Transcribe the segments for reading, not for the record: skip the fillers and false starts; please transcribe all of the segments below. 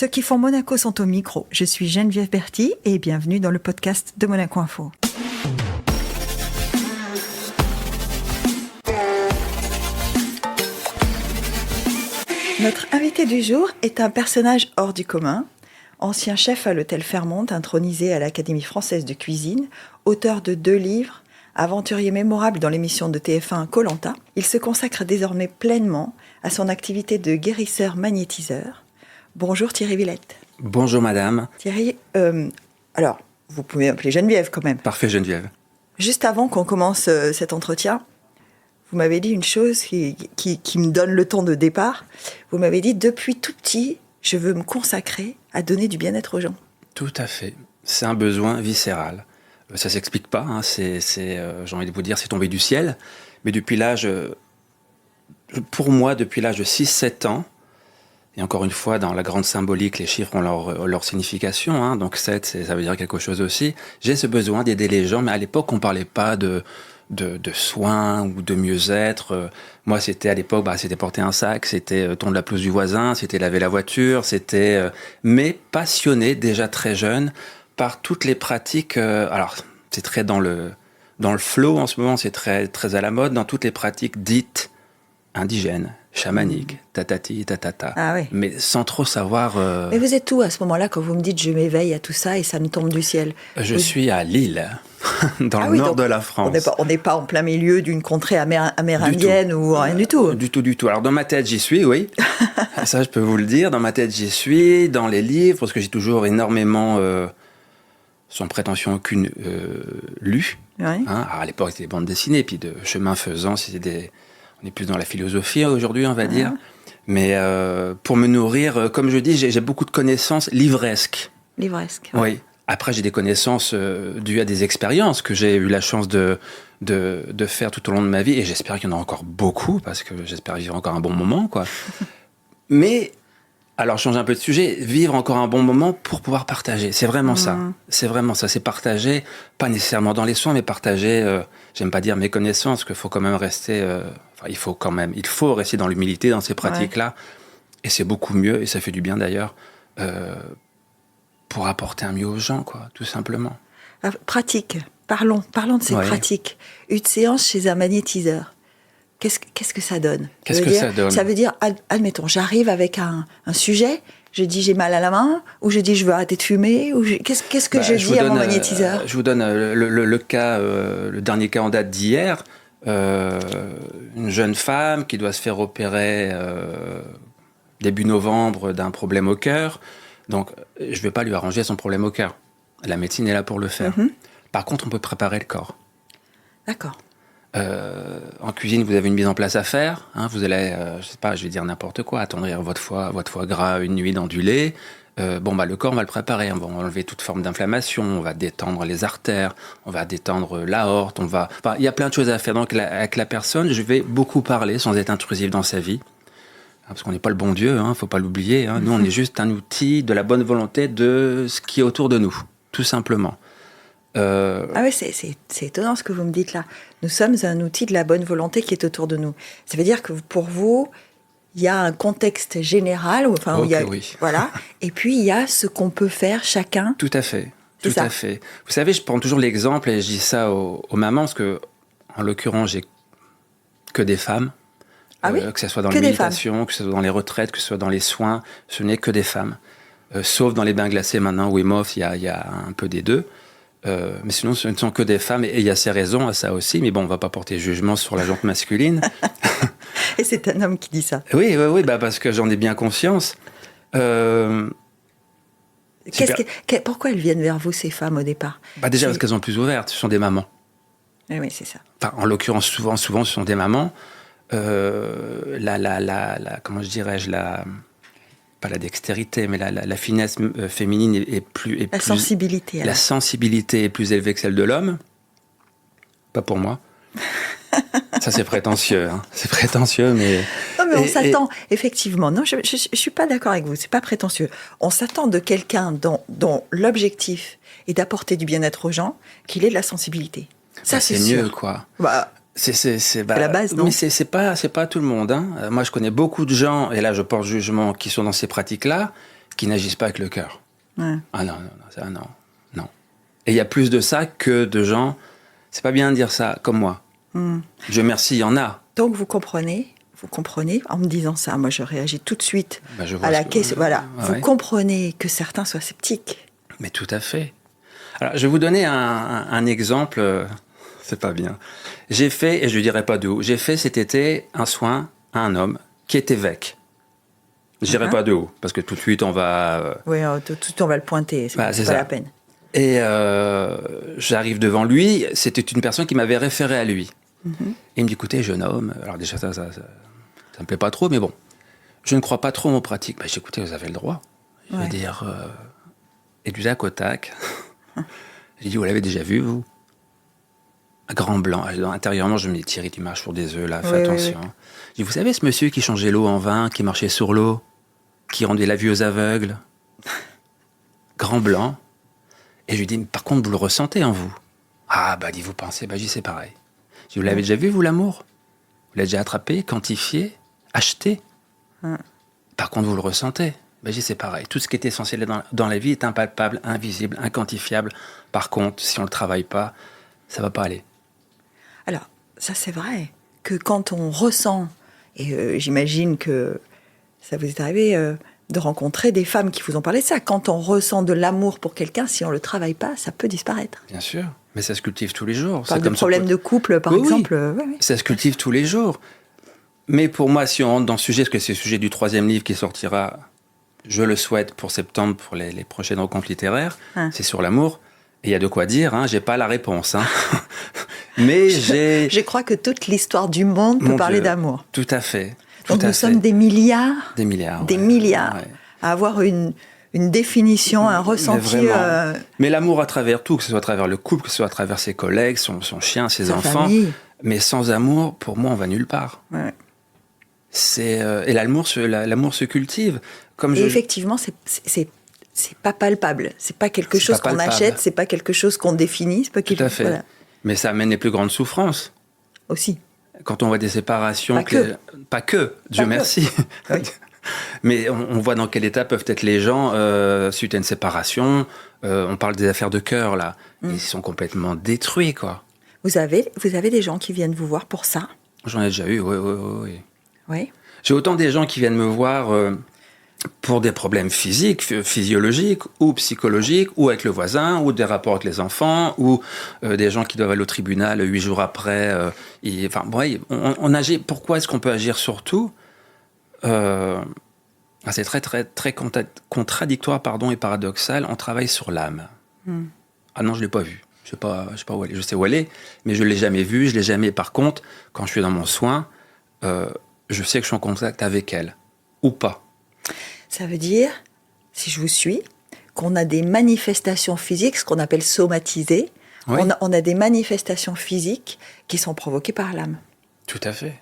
Ceux qui font Monaco sont au micro. Je suis Geneviève Berthy et bienvenue dans le podcast de Monaco Info. Notre invité du jour est un personnage hors du commun. Ancien chef à l'hôtel Fairmont, intronisé à l'Académie française de cuisine, auteur de 2 livres, aventurier mémorable dans l'émission de TF1 Koh-Lanta, il se consacre désormais pleinement à son activité de guérisseur magnétiseur. Bonjour Thierry Villette. Bonjour madame. Thierry, alors, vous pouvez m'appeler Geneviève quand même. Parfait Geneviève. Juste avant qu'on commence cet entretien, vous m'avez dit une chose qui me donne le ton de départ. Vous m'avez dit, depuis tout petit, je veux me consacrer à donner du bien-être aux gens. Tout à fait. C'est un besoin viscéral. Ça ne s'explique pas. Hein. J'ai envie de vous dire, c'est tombé du ciel. Mais depuis l'âge... Pour moi, depuis l'âge de 6-7 ans, et encore une fois, dans la grande symbolique, les chiffres ont leur signification. Hein. Donc 7, ça veut dire quelque chose aussi. J'ai ce besoin d'aider les gens. Mais à l'époque, on ne parlait pas de soins ou de mieux-être. Moi, c'était à l'époque, c'était porter un sac, c'était tondre la pelouse du voisin, c'était laver la voiture, mais passionné déjà très jeune par toutes les pratiques. Alors, c'est très dans le flow en ce moment, c'est très très à la mode dans toutes les pratiques dites indigènes, chamaniques, tatati, tatata. Ah oui. Mais sans trop savoir. Mais vous êtes où à ce moment-là quand vous me dites je m'éveille à tout ça et ça me tombe du ciel? Je suis à Lille. Dans le nord de la France. On n'est pas en plein milieu d'une contrée amérindienne ou rien du tout. Du tout. Alors dans ma tête, j'y suis, oui. Ça, je peux vous le dire. Dans ma tête, j'y suis. Dans les livres, parce que j'ai toujours énormément, sans prétention aucune, lu. Oui. Hein. Alors, à l'époque, c'était des bandes dessinées. Puis de chemin faisant, on est plus dans la philosophie aujourd'hui, on va dire. Mais pour me nourrir, comme je dis, j'ai beaucoup de connaissances livresques. Livresques. Oui. Après, j'ai des connaissances dues à des expériences que j'ai eu la chance de faire tout au long de ma vie. Et j'espère qu'il y en a encore beaucoup, parce que j'espère vivre encore un bon moment, quoi. Mais, alors, je change un peu de sujet, vivre encore un bon moment pour pouvoir partager. C'est vraiment ça. C'est vraiment ça. C'est partager, pas nécessairement dans les soins, mais partager, j'aime pas dire mes connaissances, qu'il faut quand même rester... il faut rester dans l'humilité, dans ces pratiques-là. Et c'est beaucoup mieux, et ça fait du bien d'ailleurs, pour apporter un mieux aux gens, quoi, tout simplement. Pratique. Parlons de ces pratiques. Une séance chez un magnétiseur. Qu'est-ce que ça donne? Ça veut dire, admettons, j'arrive avec un sujet, je dis j'ai mal à la main, ou je dis je veux arrêter de fumer, ou qu'est-ce que je dis à mon magnétiseur? Je vous donne le dernier cas en date d'hier. Une jeune femme qui doit se faire opérer début novembre d'un problème au cœur. Donc, je ne vais pas lui arranger son problème au cœur. La médecine est là pour le faire. Par contre, on peut préparer le corps. D'accord. En cuisine, vous avez une mise en place à faire. Hein, vous allez, je sais pas, je vais dire n'importe quoi, attendrir votre foie gras une nuit dans du lait. Le corps, on va le préparer. On va enlever toute forme d'inflammation. On va détendre les artères. On va détendre l'aorte. Il y a plein de choses à faire. Donc, avec la personne, je vais beaucoup parler sans être intrusif dans sa vie. Parce qu'on n'est pas le bon Dieu, faut pas l'oublier. Nous, on est juste un outil de la bonne volonté de ce qui est autour de nous, tout simplement. Ah oui, c'est étonnant ce que vous me dites là. Nous sommes un outil de la bonne volonté qui est autour de nous. Ça veut dire que pour vous, il y a un contexte général, où il y a, oui. Voilà, et puis il y a ce qu'on peut faire chacun. Tout à fait. À fait. Vous savez, je prends toujours l'exemple et je dis ça aux mamans, parce que, en l'occurrence, j'ai que des femmes. Que ce soit dans la méditation, que ce soit dans les retraites, que ce soit dans les soins, ce n'est que des femmes. Sauf dans les bains glacés maintenant, Wim Hof, il y a un peu des deux. Mais sinon, ce ne sont que des femmes, et il y a ses raisons à ça aussi. Mais bon, on ne va pas porter jugement sur la jante masculine. Et c'est un homme qui dit ça. Oui, parce que j'en ai bien conscience. Pourquoi elles viennent vers vous, ces femmes, au départ? Déjà, parce qu'elles sont plus ouvertes, ce sont des mamans. Oui, c'est ça. Enfin, en l'occurrence, souvent, ce sont des mamans. Comment je dirais-je, pas la dextérité, mais la finesse féminine est plus... Sensibilité. Alors. La sensibilité est plus élevée que celle de l'homme. Pas pour moi. Ça, c'est prétentieux. C'est prétentieux, mais... Non, mais on s'attend, effectivement. Non, je ne suis pas d'accord avec vous. C'est pas prétentieux. On s'attend de quelqu'un dont l'objectif est d'apporter du bien-être aux gens, qu'il ait de la sensibilité. Ça, c'est mieux, sûr. quoi. C'est la base, non? Mais c'est pas tout le monde. Moi, je connais beaucoup de gens, et là, je porte jugement, qui sont dans ces pratiques-là, qui n'agissent pas avec le cœur. Ouais. Ah non, ça, non. Et il y a plus de ça que de gens, c'est pas bien de dire ça, comme moi. Dieu merci, il y en a. Donc vous comprenez, en me disant ça, moi je réagis tout de suite Je vois à la question. Voilà, vous ouais. comprenez que certains soient sceptiques. Mais tout à fait. Alors, je vais vous donner un exemple, c'est pas bien. J'ai fait, et je ne dirai pas d'où, j'ai fait cet été un soin à un homme qui est évêque. Je ne dirai pas de où, parce que tout de suite on va... Oui, on va le pointer, c'est pas ça. la peine. Et j'arrive devant lui, c'était une personne qui m'avait référé à lui. Il me dit, écoutez, jeune homme, alors déjà ça me plaît pas trop, mais bon, je ne crois pas trop aux pratiques. J'ai dit, écoutez, vous avez le droit. Je veux dire, et du tac au tac, j'ai dit, vous l'avez déjà vu, vous? Un grand blanc. Intérieurement, je me dis, Thierry, tu marches sur des œufs, là, fais attention. Oui. Je dis, vous savez, ce monsieur qui changeait l'eau en vin, qui marchait sur l'eau, qui rendait la vue aux aveugles, grand blanc. Et je lui dis, par contre, vous le ressentez en vous? Ah, dit, vous pensez? Je dis, c'est pareil. Je dis, vous l'avez déjà vu, vous, l'amour? Vous l'avez déjà attrapé, quantifié, acheté? Par contre, vous le ressentez? Je dis, c'est pareil. Tout ce qui est essentiel dans la vie est impalpable, invisible, inquantifiable. Par contre, si on ne le travaille pas, ça ne va pas aller. Alors, ça c'est vrai, que quand on ressent, et j'imagine que ça vous est arrivé de rencontrer des femmes qui vous ont parlé de ça, quand on ressent de l'amour pour quelqu'un, si on ne le travaille pas, ça peut disparaître. Bien sûr, mais ça se cultive tous les jours. On parle de problèmes de couple, par exemple. Oui. Ça se cultive tous les jours. Mais pour moi, si on rentre dans ce sujet, parce que c'est le sujet du 3e livre qui sortira, je le souhaite pour septembre, pour les prochaines rencontres littéraires, c'est sur l'amour. Et il y a de quoi dire, j'ai pas la réponse. Mais je crois que toute l'histoire du monde peut parler d'amour. Tout à fait. Donc nous sommes des milliards. Des milliards. Des milliards. Ouais. À avoir une définition, un ressenti. Mais l'amour à travers tout, que ce soit à travers le couple, que ce soit à travers ses collègues, son chien, ses enfants. Famille. Mais sans amour, pour moi, on va nulle part. Ouais. Et l'amour se cultive. Effectivement, c'est pas palpable. C'est pas quelque chose qu'on achète, c'est pas quelque chose qu'on définit. C'est pas Tout à fait. Voilà. Mais ça amène les plus grandes souffrances. Aussi. Quand on voit des séparations... Pas que, Dieu merci. Oui. Mais on voit dans quel état peuvent être les gens suite à une séparation. On parle des affaires de cœur, là. Ils sont complètement détruits, quoi. Vous avez des gens qui viennent vous voir pour ça? J'en ai déjà eu, oui. Oui. J'ai autant des gens qui viennent me voir pour des problèmes physiques, physiologiques ou psychologiques, ou avec le voisin, ou des rapports avec les enfants, ou des gens qui doivent aller au tribunal 8 jours après. On agit. Pourquoi est-ce qu'on peut agir sur tout? C'est très, très, très contradictoire et paradoxal. On travaille sur l'âme. Ah non, je ne l'ai pas vue. Je sais pas où elle est. Je sais où elle est, mais je ne l'ai jamais vue. Je l'ai jamais. Par contre, quand je suis dans mon soin, je sais que je suis en contact avec elle. Ou pas. Ça veut dire, si je vous suis, qu'on a des manifestations physiques, ce qu'on appelle somatisées. Oui. On a des manifestations physiques qui sont provoquées par l'âme. Tout à fait.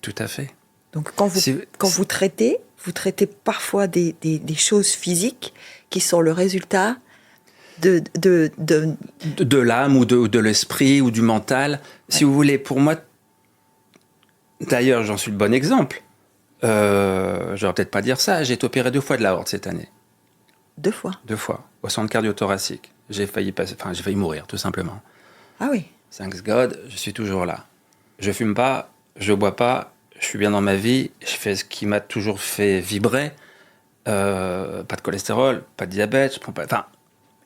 Tout à fait. Donc quand vous traitez parfois des choses physiques qui sont le résultat de l'âme ou de l'esprit ou du mental. Ouais. Si vous voulez, pour moi, d'ailleurs, j'en suis le bon exemple. Je ne vais peut-être pas dire ça, j'ai été opéré 2 fois de l'aorte cette année. 2 fois? 2 fois, au centre cardio-thoracique. J'ai failli mourir, tout simplement. Ah oui? Thanks God, je suis toujours là. Je fume pas, je bois pas, je suis bien dans ma vie, je fais ce qui m'a toujours fait vibrer. Pas de cholestérol, pas de diabète, je prends pas...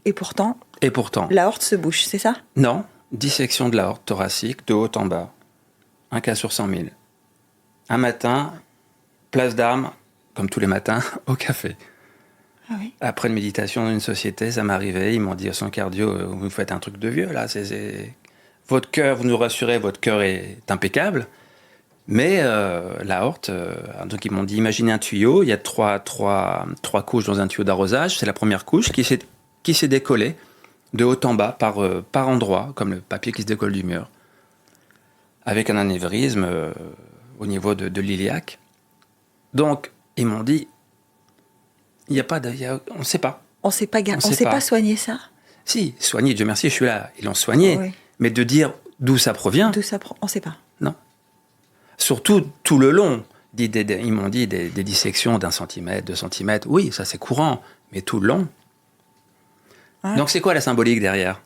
Et pourtant, l'aorte se bouche, c'est ça? Non, dissection de l'aorte thoracique, de haut en bas. 1 cas sur 100 000. Un matin... Place d'Armes, comme tous les matins, au café. Ah oui. Après une méditation dans une société, ça m'arrivait. Ils m'ont dit, son cardio, vous faites un truc de vieux, là. Votre cœur, vous nous rassurez, votre cœur est impeccable. Mais l'aorte, donc ils m'ont dit, imaginez un tuyau, il y a trois couches dans un tuyau d'arrosage. C'est la première couche qui s'est décollée de haut en bas, par endroit, comme le papier qui se décolle du mur. Avec un anévrisme au niveau de l'iliaque. Donc, ils m'ont dit, on ne sait pas. On ne sait pas soigner ça? Si, soigner, Dieu merci, je suis là. Ils l'ont soigné. Oui. Mais de dire d'où ça provient... On ne sait pas. Non. Surtout, tout le long, Ils m'ont dit des dissections d'1 centimètre, 2 centimètres. Oui, ça c'est courant, mais tout le long. Ouais. Donc c'est quoi la symbolique derrière?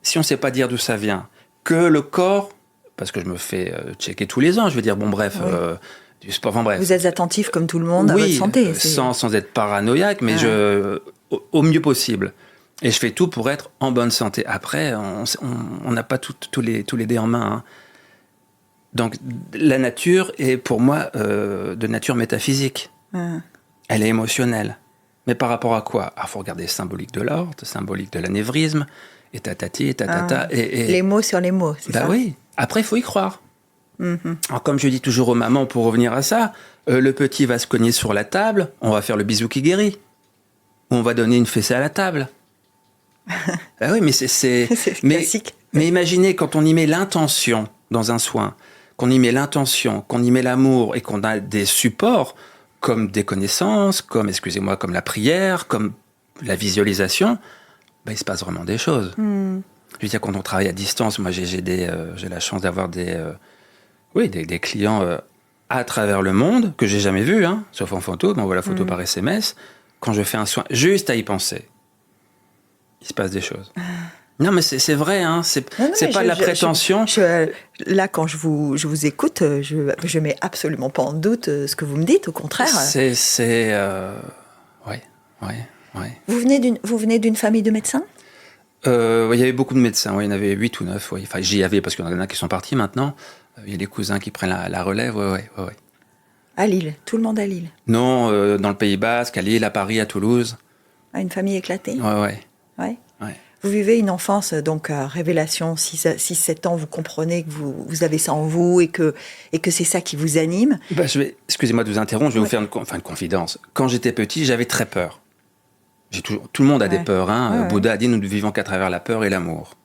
Si on ne sait pas dire d'où ça vient, que le corps, parce que je me fais checker tous les ans, je veux dire, bon bref, oui. Du sport, enfin bref. Vous êtes attentif comme tout le monde à votre santé. Sans être paranoïaque, mais au mieux possible. Et je fais tout pour être en bonne santé. Après, on n'a pas tous les dés en main. Hein. Donc, la nature est pour moi de nature métaphysique. Elle est émotionnelle. Mais par rapport à quoi? Il faut regarder symbolique de l'ordre, symbolique de l'anévrisme, et tatati, et tatata. Les mots sur les mots, c'est ça? Oui. Après, il faut y croire. Alors, comme je dis toujours aux mamans, pour revenir à ça, le petit va se cogner sur la table, on va faire le bisou qui guérit. Ou on va donner une fessée à la table. Oui, mais c'est classique. Mais imaginez, quand on y met l'intention dans un soin, qu'on y met l'intention, qu'on y met l'amour et qu'on a des supports comme des connaissances, comme la prière, comme la visualisation, il se passe vraiment des choses. Je veux dire, quand on travaille à distance, moi j'ai la chance d'avoir des clients à travers le monde que j'ai jamais vus, hein, sauf en photo, m'envoie la photo par SMS. Quand je fais un soin, juste à y penser, il se passe des choses. Non, mais c'est vrai, hein, c'est pas de la prétention. Là, quand je vous écoute, je mets absolument pas en doute ce que vous me dites, au contraire. Ouais. Vous venez d'une famille de médecins? Il y avait beaucoup de médecins, il y en avait 8 ou 9, Enfin, j'y avais parce qu'il y en a qui sont partis maintenant. Il y a des cousins qui prennent la relève, ouais. À Lille, tout le monde à Lille? Non, dans le Pays Basque, à Lille, à Paris, à Toulouse. Une famille éclatée? Ouais. Vous vivez une enfance, donc à révélation, 6-7 ans, vous comprenez que vous avez ça en vous et que c'est ça qui vous anime. Excusez-moi de vous interrompre, je vais vous faire une confidence. Quand j'étais petit, j'avais très peur. Tout le monde a des peurs. Hein. Bouddha a dit, nous ne vivons qu'à travers la peur et l'amour.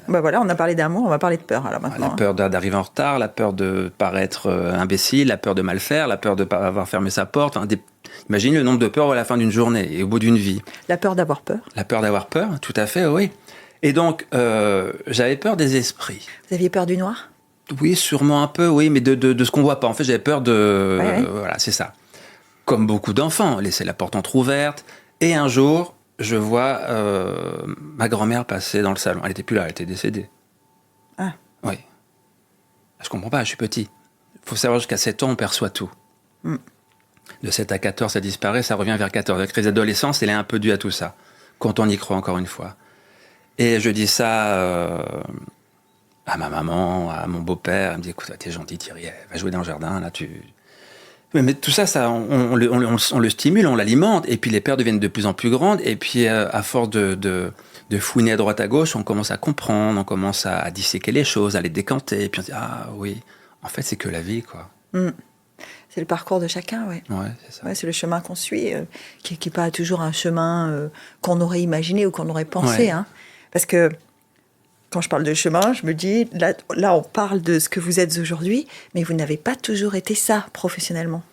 Voilà, on a parlé d'amour, on va parler de peur alors maintenant. La peur d'arriver en retard, la peur de paraître imbécile, la peur de mal faire, la peur de ne pas avoir fermé sa porte. Imaginez le nombre de peurs à la fin d'une journée et au bout d'une vie. La peur d'avoir peur. La peur d'avoir peur, tout à fait, oui. Et donc, j'avais peur des esprits. Vous aviez peur du noir? Oui, sûrement un peu, oui, mais de ce qu'on ne voit pas. En fait, j'avais peur de... voilà, c'est ça. Comme beaucoup d'enfants, laisser la porte entrouverte. Et un jour, je vois ma grand-mère passer dans le salon. Elle n'était plus là, elle était décédée. Ah. Oui. Je comprends pas, je suis petit. Il faut savoir jusqu'à 7 ans, on perçoit tout. De 7 à 14, ça disparaît, ça revient vers 14. La crise d'adolescence, elle est un peu due à tout ça. Quand on y croit, encore une fois. Et je dis ça à ma maman, à mon beau-père. Elle me dit, écoute, t'es gentil Thierry, va jouer dans le jardin, là, Mais tout ça, on le stimule, on l'alimente, et puis les peurs deviennent de plus en plus grandes, et puis à force de fouiner à droite à gauche, on commence à comprendre, on commence à disséquer les choses, à les décanter, et puis on se dit, ah oui, en fait c'est que la vie, quoi. C'est le parcours de chacun, oui. Ouais, c'est ça. Ouais, c'est le chemin qu'on suit, qui n'est pas toujours un chemin qu'on aurait imaginé ou qu'on aurait pensé. Hein. Parce que quand je parle de chemin, je me dis, là, on parle de ce que vous êtes aujourd'hui, mais vous n'avez pas toujours été ça, professionnellement.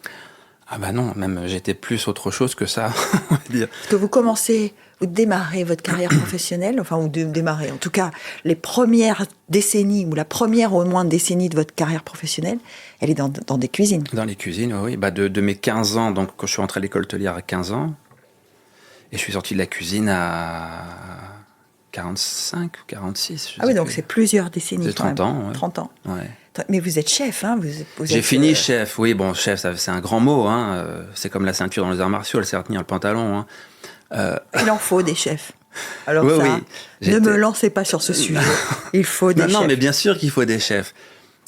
Ah bah non, même j'étais plus autre chose que ça, on va dire. Parce que vous démarrez votre carrière professionnelle, en tout cas, les premières décennies, ou la première au moins décennie de votre carrière professionnelle, elle est dans des cuisines. Dans les cuisines, oui. De mes 15 ans, donc quand je suis entré à l'école hôtelière à 15 ans, et je suis sorti de la cuisine à 45 ou 46. Oui, donc c'est plusieurs décennies. C'est 30 ans. Ouais. 30 ans. Ouais. Mais vous êtes chef, hein? J'ai fini chef, oui. Bon, chef, c'est un grand mot. Hein. C'est comme la ceinture dans les arts martiaux, elle sert à tenir le pantalon. Hein. Il en faut des chefs. Alors ne me lancez pas sur ce sujet. Il faut des chefs. Non, mais bien sûr qu'il faut des chefs.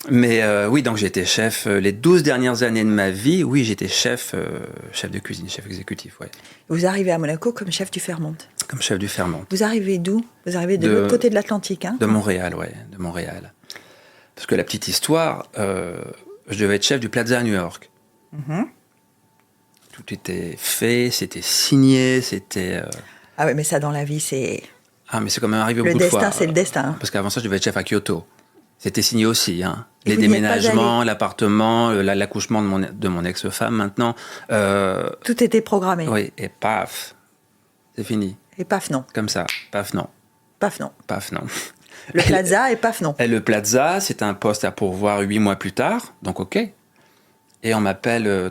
Mais oui, donc j'étais chef les 12 dernières années de ma vie. Oui, j'étais chef de cuisine, chef exécutif, ouais. Vous arrivez à Monaco comme chef du Fairmont. Comme chef du Fairmont. Vous arrivez d'où? Vous arrivez de l'autre côté de l'Atlantique, hein? De Montréal, ouais, de Montréal. Parce que la petite histoire, je devais être chef du Plaza à New York. Tout était fait, c'était signé, c'était... Ah oui, mais ça, dans la vie, c'est... Ah, mais c'est quand même arrivé beaucoup de fois. Le destin, c'est le destin. Parce qu'avant ça, je devais être chef à Kyoto. C'était signé aussi, hein. Les déménagements, l'appartement, l'accouchement de mon ex-femme, maintenant. Tout était programmé. Oui, et paf, c'est fini. Et paf, non. Comme ça, paf, non. Paf, non. Paf, non. Le Plaza et paf, non. Et le Plaza, c'est un poste à pourvoir 8 mois plus tard, donc ok. Et on m'appelle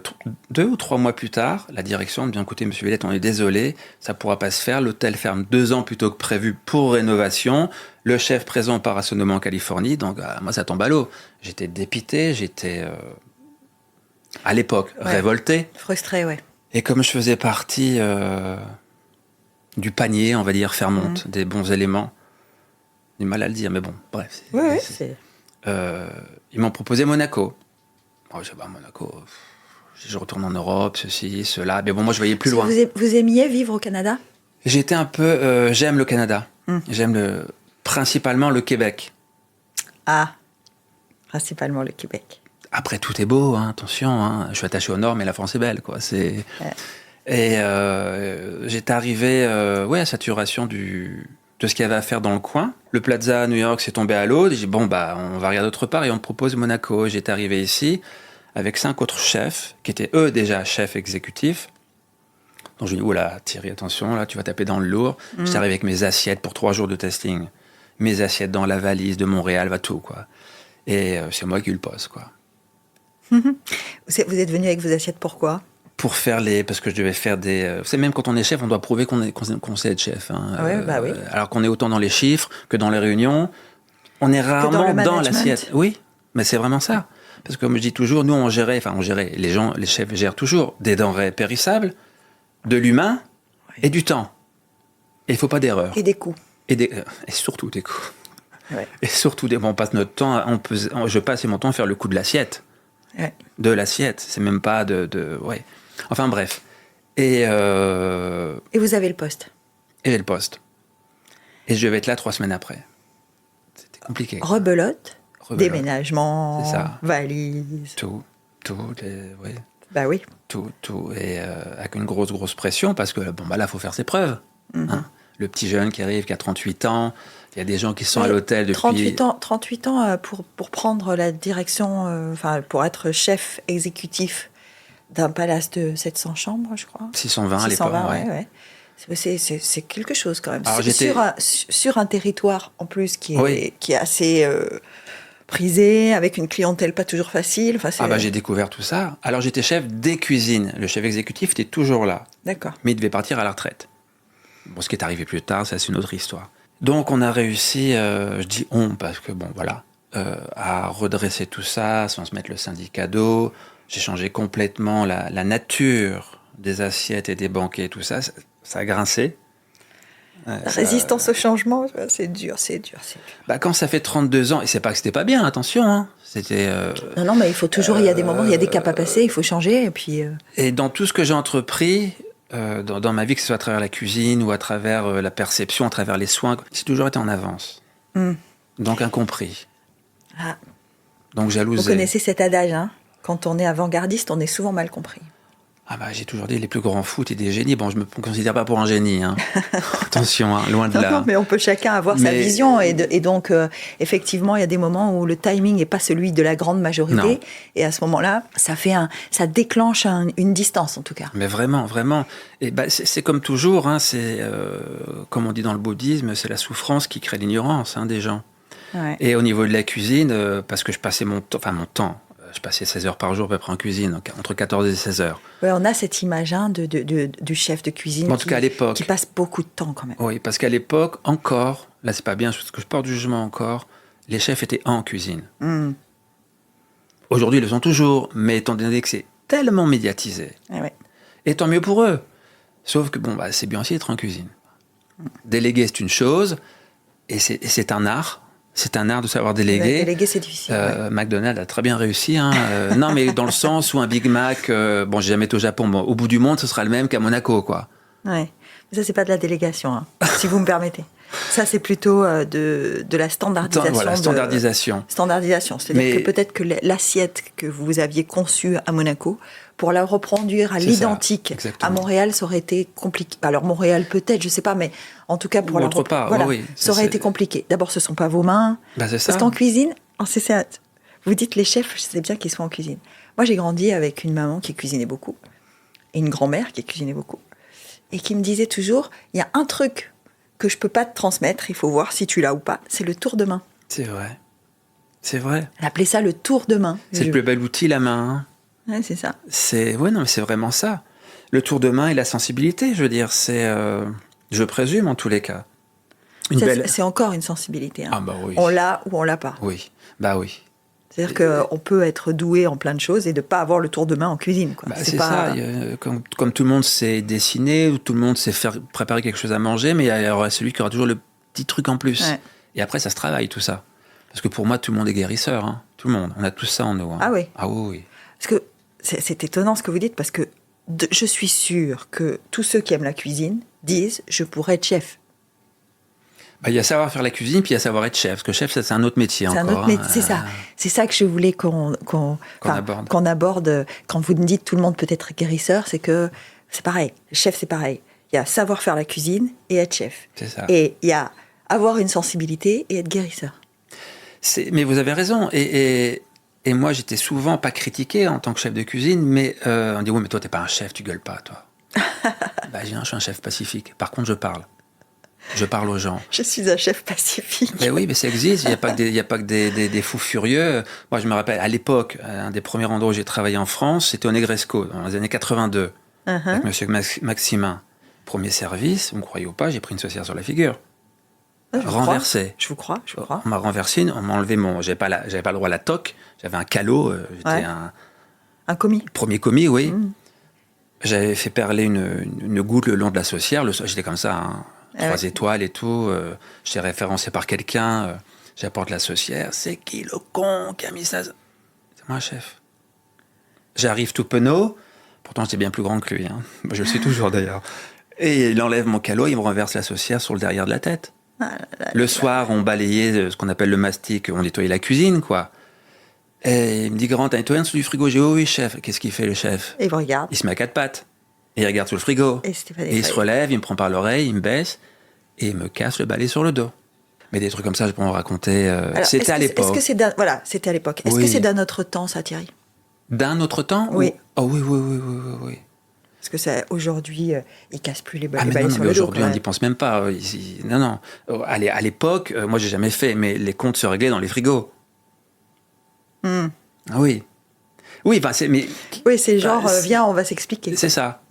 2 ou 3 mois plus tard, la direction me dit, écoutez, monsieur Villette, on est désolé, ça ne pourra pas se faire. L'hôtel ferme 2 ans plus tôt que prévu pour rénovation. Le chef présent part à Sonoma en Californie. Donc, moi, ça tombe à l'eau. J'étais dépité, j'étais, à l'époque, révolté. Frustré, ouais. Et comme je faisais partie du panier, on va dire, Fairmont, des bons éléments, du mal à le dire, mais bon, bref. Ils m'ont proposé Monaco. Oh, je sais pas, Monaco, je retourne en Europe, ceci, cela. Mais bon, moi, je voyais plus loin. Vous aimiez vivre au Canada ? J'étais un peu... j'aime le Canada. J'aime principalement le Québec. Ah, principalement le Québec. Après, tout est beau, hein, attention. Hein. Je suis attaché au Nord, mais la France est belle, quoi. Et j'étais arrivé à saturation de ce qu'il y avait à faire dans le coin. Le Plaza à New York s'est tombé à l'eau. J'ai dit, bon, on va regarder autre part et on me propose Monaco. J'étais arrivé ici avec 5 autres chefs qui étaient, eux, déjà chefs exécutifs. Donc je lui ai dit, oula, Thierry, attention, là, tu vas taper dans le lourd. J'étais arrivé avec mes assiettes pour 3 jours de testing. Mes assiettes dans la valise de Montréal, tout, quoi. Et c'est moi qui ai eu le poste, quoi. Vous êtes venu avec vos assiettes, pourquoi ? Pour faire parce que je devais faire des... Vous savez, même quand on est chef, on doit prouver qu'on sait être chef. Hein. Oui. Alors qu'on est autant dans les chiffres que dans les réunions. On est rarement dans l'assiette. Oui, mais c'est vraiment ça. Parce que comme je dis toujours, nous, on gérait, les chefs gèrent toujours des denrées périssables, de l'humain et du temps. Et il ne faut pas d'erreur. Et des coûts. Et surtout des coûts. Ouais. Et surtout, on passe notre temps, je passe mon temps à faire le coup de l'assiette. Ouais. De l'assiette. C'est même pas ouais. Enfin bref. Et vous avez le poste. Et j'ai le poste. Et je devais être là 3 semaines après. C'était compliqué. Rebelote. Déménagement. C'est ça. Valise. Tout. Oui. Bah oui. Tout. Et avec une grosse pression parce que là, il faut faire ses preuves. Hein. Le petit jeune qui arrive, qui a 38 ans. Il y a des gens qui sont à l'hôtel depuis... 38 ans pour prendre la direction, pour être chef exécutif d'un palace de 700 chambres, je crois. 620 à l'époque, ouais. C'est quelque chose quand même. Alors, sur un territoire en plus qui est assez prisé, avec une clientèle pas toujours facile. J'ai découvert tout ça. Alors j'étais chef des cuisines. Le chef exécutif était toujours là. D'accord. Mais il devait partir à la retraite. Bon, ce qui est arrivé plus tard, ça c'est une autre histoire. Donc on a réussi, je dis on parce que à redresser tout ça sans se mettre le syndicat d'eau. J'ai changé complètement la nature des assiettes et des banquets, tout ça. Ça a grincé. La résistance au changement, c'est dur. Quand ça fait 32 ans, et c'est pas que c'était pas bien, attention. Hein, c'était. Non, mais il faut toujours. Il y a des moments, il y a des caps à passer, il faut changer, et puis. Et dans tout ce que j'ai entrepris. Dans ma vie, que ce soit à travers la cuisine ou à travers la perception, à travers les soins, j'ai toujours été en avance. Donc incompris. Ah. Donc jalousé. Vous connaissez cet adage, hein ? Quand on est avant-gardiste, on est souvent mal compris. J'ai toujours dit les plus grands fous étaient des génies. Bon, je me considère pas pour un génie. Hein. Attention, hein, loin de là. Non, mais on peut chacun avoir sa vision. Et donc, effectivement, il y a des moments où le timing n'est pas celui de la grande majorité. Non. Et à ce moment-là, ça déclenche une distance, en tout cas. Mais vraiment, vraiment. Et c'est comme toujours. Hein, c'est comme on dit dans le bouddhisme, c'est la souffrance qui crée l'ignorance des gens. Ouais. Et au niveau de la cuisine, parce que je passais mon temps. Je passais 16 heures par jour à peu près en cuisine, donc entre 14 et 16 heures. Ouais, on a cette image du chef de cuisine en tout cas, à l'époque, qui passe beaucoup de temps quand même. Oui, parce qu'à l'époque, encore, là c'est pas bien, parce que je porte du jugement encore, les chefs étaient en cuisine. Aujourd'hui, ils le sont toujours, mais étant donné que c'est tellement médiatisé, et tant mieux pour eux. Sauf que c'est bien aussi d'être en cuisine. Déléguer, c'est une chose, et c'est un art. C'est un art de savoir déléguer. Déléguer, c'est difficile. McDonald's a très bien réussi. Non, mais dans le sens où un Big Mac, j'ai jamais été au Japon, au bout du monde, ce sera le même qu'à Monaco, quoi. Ouais. Mais ça, c'est pas de la délégation, si vous me permettez. Ça, c'est plutôt de la standardisation. Voilà, standardisation. Standardisation. C'est-à-dire que peut-être que l'assiette que vous aviez conçue à Monaco, pour la reproduire à l'identique à Montréal, ça aurait été compliqué. Alors Montréal peut-être, je sais pas, mais en tout cas pour autre part, ça aurait été compliqué. D'abord, ce sont pas vos mains. C'est ça. Parce qu'en cuisine, vous dites les chefs, je sais bien qu'ils sont en cuisine. Moi, j'ai grandi avec une maman qui cuisinait beaucoup et une grand-mère qui cuisinait beaucoup et qui me disait toujours, il y a un truc que je peux pas te transmettre, il faut voir si tu l'as ou pas, c'est le tour de main. C'est vrai. C'est vrai. Elle appelait ça le tour de main. C'est le plus bel outil, la main. Ouais, c'est ça. Ouais, non, mais c'est vraiment ça. Le tour de main et la sensibilité, je veux dire, je présume en tous les cas. C'est encore une sensibilité. Hein. Ah bah oui. On l'a ou on l'a pas. Oui, bah oui. C'est-à-dire qu'on peut être doué en plein de choses et de ne pas avoir le tour de main en cuisine. Quoi. Bah, c'est ça. Comme tout le monde sait dessiner, ou tout le monde sait préparer quelque chose à manger, mais il y aura celui qui aura toujours le petit truc en plus. Ouais. Et après, ça se travaille, tout ça. Parce que pour moi, tout le monde est guérisseur. Hein. Tout le monde. On a tout ça en nous. Hein. Ah oui. Ah oui. Parce que c'est étonnant ce que vous dites, parce que je suis sûre que tous ceux qui aiment la cuisine disent « je pourrais être chef ». Bah, il y a savoir faire la cuisine, puis il y a savoir être chef. Parce que chef, c'est un autre métier encore. C'est un autre métier, c'est ça. C'est ça que je voulais qu'on aborde. Quand vous me dites tout le monde peut être guérisseur, c'est que c'est pareil. Chef, c'est pareil. Il y a savoir faire la cuisine et être chef. C'est ça. Et il y a avoir une sensibilité et être guérisseur. Mais vous avez raison. Et moi, j'étais souvent pas critiqué en tant que chef de cuisine, mais on dit « oui, mais toi, t'es pas un chef, tu gueules pas, toi. » Bah, je suis un chef pacifique. Par contre, je parle. Je parle aux gens. Je suis un chef pacifique. Mais oui, mais ça existe. Il n'y a pas que des fous furieux. Moi, je me rappelle, à l'époque, un des premiers endroits où j'ai travaillé en France, c'était au Negresco, dans les années 82, avec monsieur Maximin. Premier service, vous me croyez ou pas, j'ai pris une saucière sur la figure. Renversé. Je vous crois. On m'a renversé, on m'a enlevé j'avais pas le droit à la toque, j'avais un calot, j'étais un commis. Premier commis, oui. J'avais fait perler une goutte le long de la saucière, j'étais comme ça, hein. 3 étoiles et tout. J'étais référencé par quelqu'un. J'apporte la saucière. C'est qui le con qui a mis ça? C'est moi, chef. J'arrive tout penaud. Pourtant, j'étais bien plus grand que lui. Hein. Je le suis toujours d'ailleurs. Et il enlève mon calot, il me renverse la saucière sur le derrière de la tête. Le soir, on balayait ce qu'on appelle le mastic. On nettoyait la cuisine, quoi. Et il me dit, Grand, t'as nettoyé en dessous du frigo? J'ai dit, oh, oui, chef. Qu'est-ce qu'il fait, le chef? Et il vous regarde. Il se met à 4 pattes. Et il regarde sous le frigo. Et il se relève, il me prend par l'oreille, il me baisse et il me casse le balai sur le dos. Mais des trucs comme ça, je peux en raconter. C'était à l'époque. C'était à l'époque. Est-ce que c'est d'un autre temps, ça, Thierry? D'un autre temps? Oui. Oh oui. Parce que aujourd'hui, ils cassent plus les balais sur le dos. Aujourd'hui, on n'y pense même pas. Non. À l'époque, moi, j'ai jamais fait, mais les comptes se réglaient dans les frigos. Ah oui. Oui, c'est genre, viens, on va s'expliquer. C'est ça.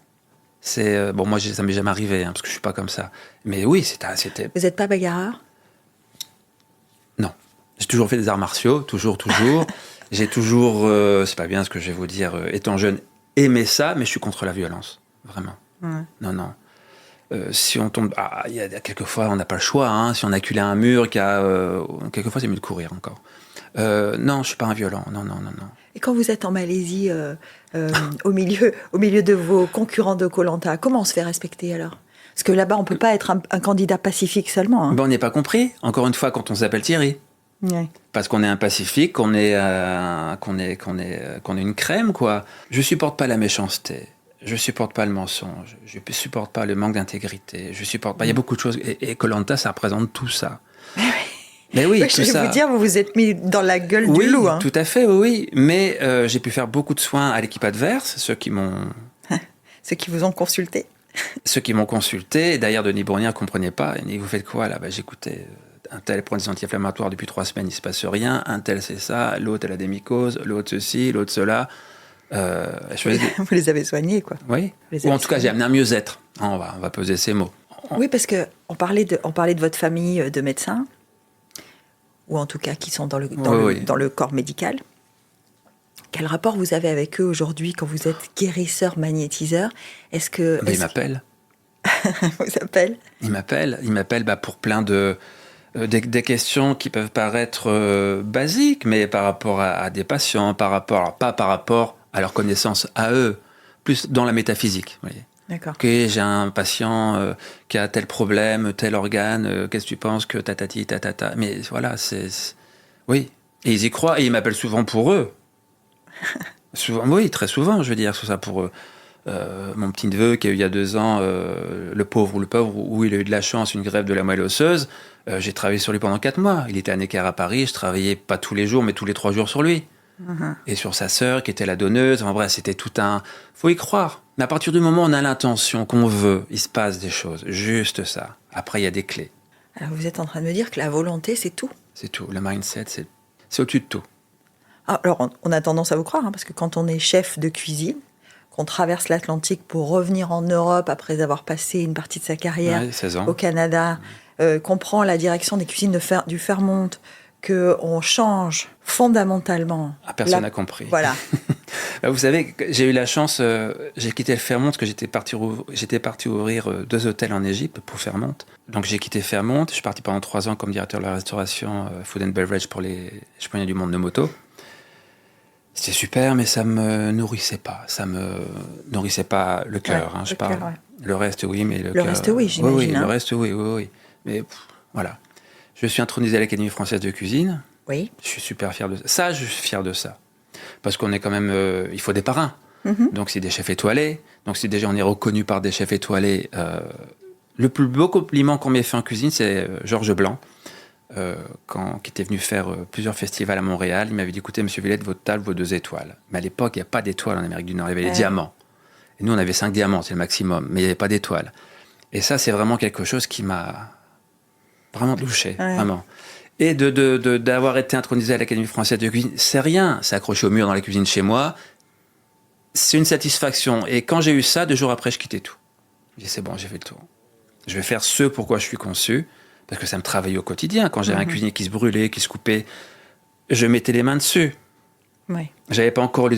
Moi, ça m'est jamais arrivé, hein, parce que je suis pas comme ça. Mais oui, c'était... Vous n'êtes pas bagarreur? Non. J'ai toujours fait des arts martiaux, toujours. J'ai toujours, c'est pas bien ce que je vais vous dire, étant jeune, aimé ça, mais je suis contre la violence. Vraiment. Non. Si on tombe... il y a quelquefois, on n'a pas le choix. Hein, si on acculé un mur, quelquefois, c'est mieux de courir encore. Non, je suis pas un violent. Non. Et quand vous êtes en Malaisie, au milieu de vos concurrents de Koh-Lanta, comment on se fait respecter alors? Parce que là-bas, on peut pas être un candidat pacifique seulement. Hein. On n'est pas compris. Encore une fois, quand on s'appelle Thierry. Ouais. Parce qu'on est un pacifique, qu'on est une crème, quoi. Je supporte pas la méchanceté. Je supporte pas le mensonge. Je supporte pas le manque d'intégrité. Je supporte pas. Il y a beaucoup de choses. Et Koh-Lanta, ça représente tout ça. Mais oui, je vais vous dire, vous vous êtes mis dans la gueule du loup. Hein. Tout à fait, oui. Mais j'ai pu faire beaucoup de soins à l'équipe adverse, ceux qui vous ont consulté. Ceux qui m'ont consulté. D'ailleurs, Denis Bournier ne comprenait pas. Il dit, vous faites quoi là? J'écoutais. Un tel prend des anti-inflammatoires depuis 3 semaines, il ne se passe rien. Un tel, c'est ça. L'autre, elle a des mycoses. L'autre, ceci. L'autre, cela. Vous les avez soignés, quoi. Oui. Ou en tout cas, j'ai amené un mieux-être. On va peser ces mots. Oui, parce qu'on parlait de votre famille de médecins. Ou en tout cas qui sont dans le corps médical. Quel rapport vous avez avec eux aujourd'hui quand vous êtes guérisseur, magnétiseur? Ils m'appellent. Vous appellent? Ils m'appellent pour plein des questions qui peuvent paraître basiques, mais par rapport à des patients, pas par rapport à leur connaissance à eux, plus dans la métaphysique. Vous voyez. D'accord. Ok, j'ai un patient qui a tel problème, tel organe, qu'est-ce que tu penses que tatati, tatata. Mais voilà, oui. Et ils y croient, et ils m'appellent souvent pour eux. Souvent, oui, très souvent, je veux dire, c'est ça pour eux. Mon petit-neveu qui a eu il y a 2 ans, le pauvre, où il a eu de la chance, une greffe de la moelle osseuse, j'ai travaillé sur lui pendant 4 mois. Il était à Necker à Paris, je travaillais pas tous les jours, mais tous les 3 jours sur lui. Et sur sa sœur qui était la donneuse. Enfin bref, c'était tout un... Faut y croire. Mais à partir du moment où on a l'intention, qu'on veut, il se passe des choses. Juste ça. Après, il y a des clés. Alors vous êtes en train de me dire que la volonté, c'est tout? C'est tout. Le mindset, c'est au-dessus de tout. Alors, on a tendance à vous croire, hein, parce que quand on est chef de cuisine, qu'on traverse l'Atlantique pour revenir en Europe après avoir passé une partie de sa carrière 16 ans. au Canada, qu'on prend la direction des cuisines du Fairmont, qu'on change fondamentalement. Personne n'a compris. Voilà. Vous savez, j'ai eu la chance, j'ai quitté le Fairmont parce que j'étais parti ouvrir 2 hôtels en Égypte pour Fairmont. Donc j'ai quitté Fairmont, je suis parti pendant 3 ans comme directeur de la restauration Food and Beverage pour les championnats du monde de moto. C'était super, mais ça me nourrissait pas. Ça me nourrissait pas le cœur. Ouais, je parle. cœur, ouais. Le reste, oui, mais le Le cœur. reste, oui, j'imagine. Oui, hein. le reste, oui. Mais voilà. Je suis intronisé à l'Académie française de cuisine. Oui. Je suis super fier de ça. Ça, je suis fier de ça. Parce qu'on est quand même... il faut des parrains. Mm-hmm. Donc, c'est des chefs étoilés. Donc, si déjà on est reconnu par des chefs étoilés... le plus beau compliment qu'on m'ait fait en cuisine, c'est Georges Blanc, qui était venu faire plusieurs festivals à Montréal. Il m'avait dit, écoutez, monsieur Villette, votre table vaut 2 étoiles. Mais à l'époque, il n'y a pas d'étoiles en Amérique du Nord. Il y avait les diamants. Et nous, on avait 5 diamants, c'est le maximum. Mais il n'y avait pas d'étoiles. Et ça, c'est vraiment quelque chose qui m'a vraiment touché, vraiment. Et d'avoir été intronisé à l'Académie française de cuisine, c'est rien. C'est accroché au mur dans la cuisine chez moi. C'est une satisfaction. Et quand j'ai eu ça, 2 jours après, je quittais tout. Je dis, c'est bon, j'ai fait le tour. Je vais faire ce pourquoi je suis conçu, parce que ça me travaillait au quotidien. Quand j'avais un cuisinier qui se brûlait, qui se coupait, je mettais les mains dessus. Oui. J'avais pas encore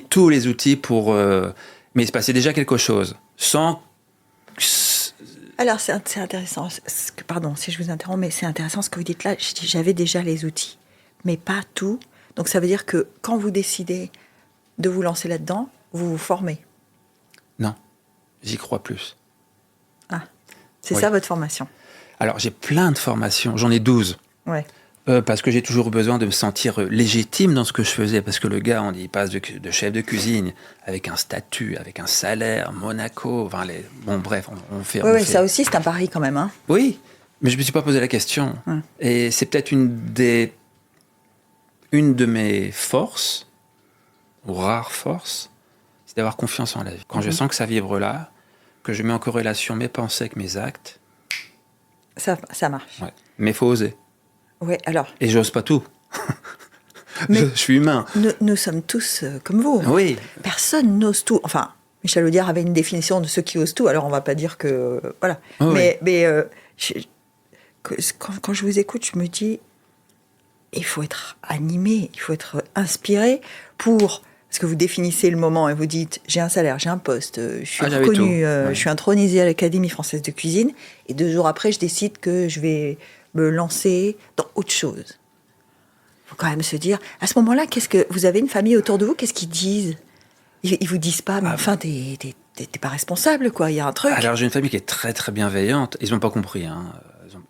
tous les outils pour... mais il se passait déjà quelque chose. Sans... Alors, c'est intéressant. Pardon si je vous interromps, mais c'est intéressant ce que vous dites là. J'avais déjà les outils, mais pas tout. Donc, ça veut dire que quand vous décidez de vous lancer là-dedans, vous vous formez. Non, j'y crois plus. Ah, c'est ça votre formation. Alors, j'ai plein de formations. J'en ai 12. Ouais. Parce que j'ai toujours besoin de me sentir légitime dans ce que je faisais. Parce que le gars, il passe de chef de cuisine avec un statut, avec un salaire, Monaco. Enfin, bon, bref, on fait. Oui, ça aussi, c'est un pari quand même. Hein. Oui, mais je ne me suis pas posé la question. Et c'est peut-être une de mes forces, ou rares forces, c'est d'avoir confiance en la vie. Quand je sens que ça vibre là, que je mets en corrélation mes pensées avec mes actes. Ça marche. Ouais. Mais il faut oser. Oui, alors. Et j'ose pas tout. Mais je suis humain. Nous sommes tous comme vous. Oui. Personne n'ose tout. Enfin, Michel Audiard avait une définition de ceux qui osent tout, alors on ne va pas dire que... Voilà. Oh, mais quand je vous écoute, je me dis, il faut être animé, il faut être inspiré pour... Parce que vous définissez le moment et vous dites, j'ai un salaire, j'ai un poste, je suis reconnue, je suis intronisée à l'Académie française de cuisine, et 2 jours après, je décide que je vais me lancer dans autre chose. Il faut quand même se dire, à ce moment-là, vous avez une famille autour de vous, qu'est-ce qu'ils disent ? Ils vous disent pas, mais enfin, t'es pas responsable, quoi, il y a un truc. Alors, j'ai une famille qui est très, très bienveillante. Ils n'ont pas compris. Hein.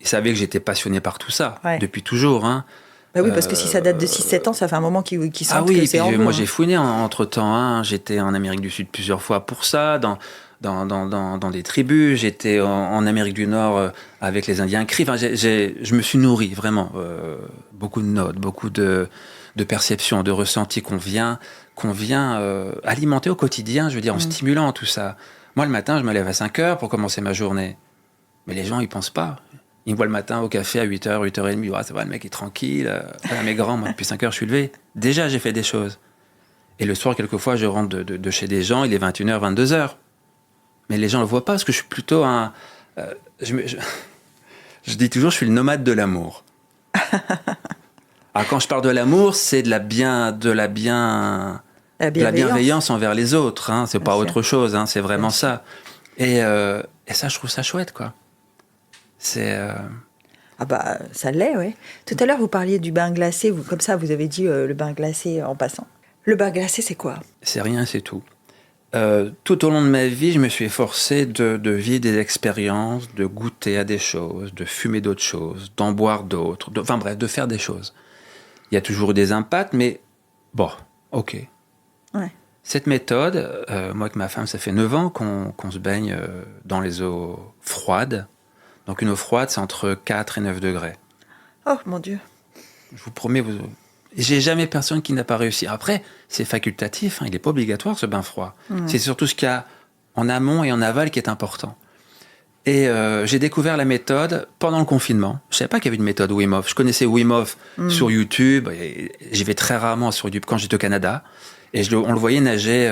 Ils savaient que j'étais passionné par tout ça, depuis toujours. Hein. Bah oui, parce que si ça date de 6-7 ans, ça fait un moment qu'ils sentent que c'est en vous. Moi, j'ai fouiné entre-temps. Hein. J'étais en Amérique du Sud plusieurs fois pour ça, dans des tribus. J'étais en Amérique du Nord avec les Indiens Cris. Enfin, je me suis nourri, vraiment. Beaucoup de notes, beaucoup de perceptions, de ressentis qu'on vient alimenter au quotidien, je veux dire, en stimulant tout ça. Moi, le matin, je me lève à 5 heures pour commencer ma journée. Mais les gens, ils pensent pas. Ils me voient le matin au café à 8h, 8h30. Ça va, le mec est tranquille. Voilà, mes grands, moi, depuis 5 heures, je suis levé. Déjà, j'ai fait des choses. Et le soir, quelquefois, je rentre de chez des gens, il est 21h, 22h. Mais les gens ne le voient pas parce que je suis plutôt un... je dis toujours, je suis le nomade de l'amour. Alors, quand je parle de l'amour, c'est de la bienveillance envers les autres. Hein. C'est pas autre chose. Hein. C'est vraiment ça. Et ça, je trouve ça chouette, quoi. C'est... Ah bah, ça l'est, oui. Tout à l'heure, vous parliez du bain glacé. Comme ça, vous avez dit le bain glacé en passant. Le bain glacé, c'est quoi ? C'est rien, c'est tout. Tout au long de ma vie, je me suis efforcé de vivre des expériences, de goûter à des choses, de fumer d'autres choses, d'en boire d'autres. Enfin bref, de faire des choses. Il y a toujours eu des impacts, mais bon, ok. Ouais. Cette méthode, moi avec ma femme, ça fait 9 ans qu'on se baigne dans les eaux froides. Donc une eau froide, c'est entre 4 et 9 degrés. Oh, mon Dieu. Je vous promets, j'ai jamais personne qui n'a pas réussi. Après, c'est facultatif, hein, il n'est pas obligatoire ce bain froid. C'est surtout ce qu'il y a en amont et en aval qui est important. Et j'ai découvert la méthode pendant le confinement. Je savais pas qu'il y avait une méthode Wim Hof. Je connaissais Wim Hof sur YouTube. Et j'y vais très rarement sur YouTube quand j'étais au Canada. Et on le voyait nager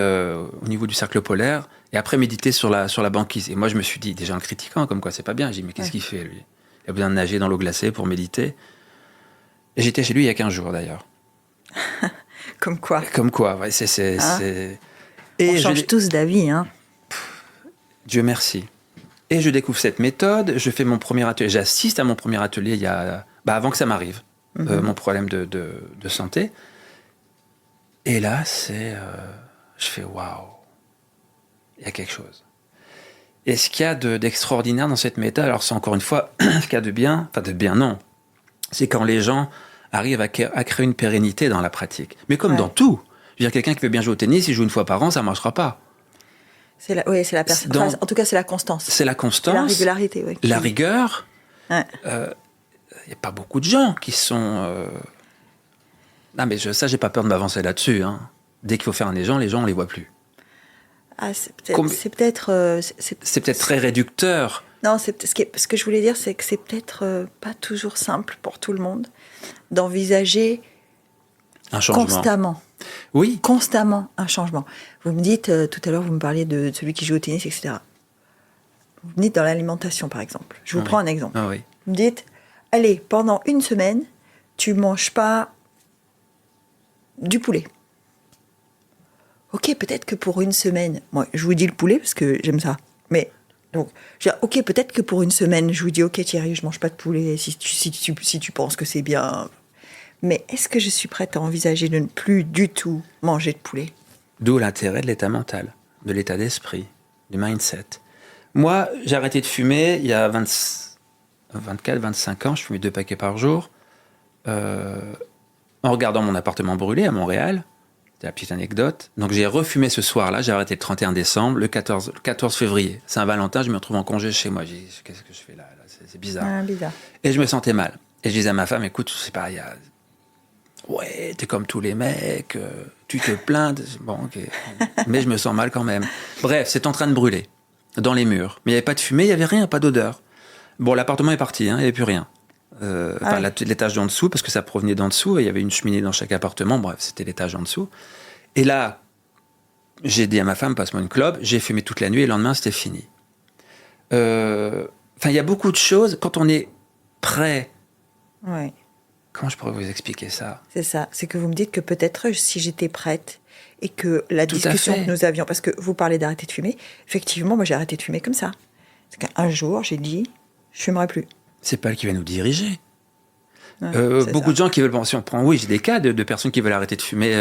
au niveau du cercle polaire et après méditer sur la banquise. Et moi, je me suis dit, déjà en le critiquant, comme quoi c'est pas bien, j'ai dit, mais qu'est-ce qu'il fait, lui? Il a besoin de nager dans l'eau glacée pour méditer. Et j'étais chez lui il y a 15 jours, d'ailleurs. Comme quoi. Comme quoi, ouais, Et on change tous d'avis, hein. Dieu merci. Et je découvre cette méthode, je fais mon premier atelier, j'assiste à mon premier atelier avant que ça m'arrive, mon problème de santé. Et là, je fais waouh, il y a quelque chose. Et ce qu'il y a d'extraordinaire dans cette méthode, alors c'est encore une fois, ce qu'il y a de bien non, c'est quand les gens arrivent à créer une pérennité dans la pratique. Mais comme dans tout, je veux dire, quelqu'un qui veut bien jouer au tennis, il joue une fois par an, ça ne marchera pas. C'est la personne. En tout cas, c'est la constance. C'est la constance. La régularité, oui. La rigueur. Ouais. Il n'y a pas beaucoup de gens qui sont... Non, mais j'ai pas peur de m'avancer là-dessus. Hein. Dès qu'il faut faire un gens, on ne les voit plus. Ah, c'est peut-être très réducteur. Non, ce que je voulais dire, c'est que c'est peut-être pas toujours simple pour tout le monde d'envisager un changement. Constamment. Oui. Constamment un changement. Vous me dites, tout à l'heure, vous me parliez de celui qui joue au tennis, etc. Vous me dites dans l'alimentation, par exemple. Je vous prends un exemple. Ah, oui. Vous me dites, allez, pendant une semaine, tu manges pas du poulet. Ok, peut-être que pour une semaine, moi, je vous dis le poulet parce que j'aime ça. Mais, donc, ok, peut-être que pour une semaine, je vous dis, ok Thierry, je mange pas de poulet, si tu penses que c'est bien. Mais est-ce que je suis prête à envisager de ne plus du tout manger de poulet ? D'où l'intérêt de l'état mental, de l'état d'esprit, du mindset. Moi, j'ai arrêté de fumer il y a 24, 25 ans, je fumais 2 paquets par jour. En regardant mon appartement brûler à Montréal, c'est la petite anecdote. Donc j'ai refumé ce soir-là, j'ai arrêté le 31 décembre, le 14 février. Saint-Valentin, je me retrouve en congé chez moi. J'ai dit, qu'est-ce que je fais là, c'est bizarre. Ah, bizarre. Et je me sentais mal. Et je disais à ma femme, écoute, c'est pas, ouais, t'es comme tous les mecs, tu te plains. Bon, ok. Mais je me sens mal quand même. Bref, c'est en train de brûler dans les murs. Mais il n'y avait pas de fumée, il n'y avait rien, pas d'odeur. Bon, l'appartement est parti, hein, il n'y avait plus rien. L'étage d'en dessous, parce que ça provenait d'en dessous, et il y avait une cheminée dans chaque appartement, bref, c'était l'étage en dessous. Et là, j'ai dit à ma femme, passe-moi une clope, j'ai fumé toute la nuit, et le lendemain, c'était fini. Il y a beaucoup de choses, quand on est prêt... Ouais. Comment je pourrais vous expliquer ça ? C'est ça, c'est que vous me dites que peut-être si j'étais prête, et que la discussion que nous avions, parce que vous parlez d'arrêter de fumer, effectivement, moi j'ai arrêté de fumer comme ça. C'est qu'un jour, j'ai dit, je fumerai plus. C'est pas elle qui va nous diriger. Ouais, beaucoup de gens qui veulent... Si on prend, oui, j'ai des cas de personnes qui veulent arrêter de fumer,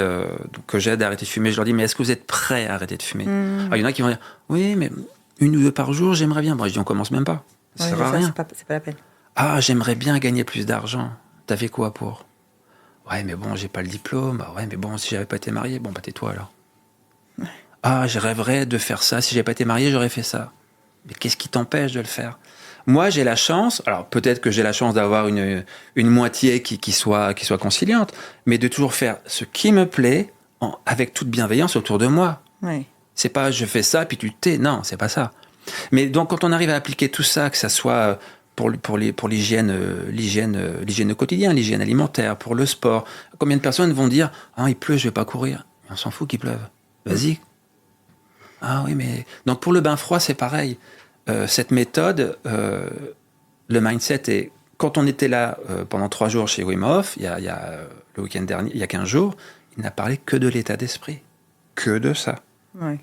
que j'aide à arrêter de fumer. Je leur dis, mais est-ce que vous êtes prêts à arrêter de fumer ? Alors, il y en a qui vont dire, oui, mais 1 ou 2 par jour, j'aimerais bien. Moi, je dis, on commence même pas. Ça sert à rien. C'est pas la peine. Ah, j'aimerais bien gagner plus d'argent. T'as fait quoi pour ? Ouais, mais bon, j'ai pas le diplôme. Bah ouais, mais bon, si j'avais pas été marié, bon, bah tais-toi alors. Ouais. Ah, je rêverais de faire ça. Si j'avais pas été marié, j'aurais fait ça. Mais qu'est-ce qui t'empêche de le faire ? Moi, j'ai la chance, alors peut-être que j'ai la chance d'avoir une moitié qui soit conciliante, mais de toujours faire ce qui me plaît avec toute bienveillance autour de moi. Oui. C'est pas je fais ça puis tu t'es, non, c'est pas ça. Mais donc quand on arrive à appliquer tout ça, que ça soit pour l'hygiène au quotidien, l'hygiène alimentaire, pour le sport, combien de personnes vont dire ah il pleut, je vais pas courir. On s'en fout qu'il pleuve. Vas-y. Ah oui, mais donc pour le bain froid, c'est pareil. Cette méthode, le mindset est... Quand on était là pendant 3 jours chez Wim Hof, il y a le week-end dernier, il y a 15 jours, il n'a parlé que de l'état d'esprit. Que de ça. Oui.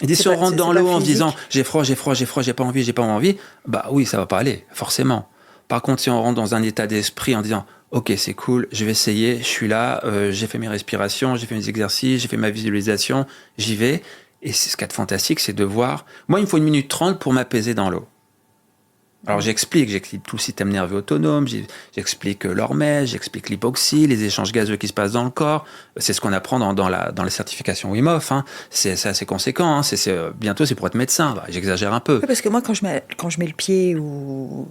Il dit si on rentre dans l'eau en se disant j'ai froid, j'ai pas envie, bah oui, ça va pas aller, forcément. Par contre, si on rentre dans un état d'esprit en disant ok, c'est cool, je vais essayer, je suis là, j'ai fait mes respirations, j'ai fait mes exercices, j'ai fait ma visualisation, j'y vais. Et ce qu'il y a de fantastique, c'est de voir... Moi, il me faut 1 minute 30 pour m'apaiser dans l'eau. Alors, j'explique tout le système nerveux autonome, j'explique l'hormèse, j'explique l'hypoxie, les échanges gazeux qui se passent dans le corps. C'est ce qu'on apprend dans la certification Wim Hof. Hein. C'est assez conséquent. Hein. Bientôt, c'est pour être médecin. Bah, j'exagère un peu. Oui, parce que moi, quand je mets le pied ou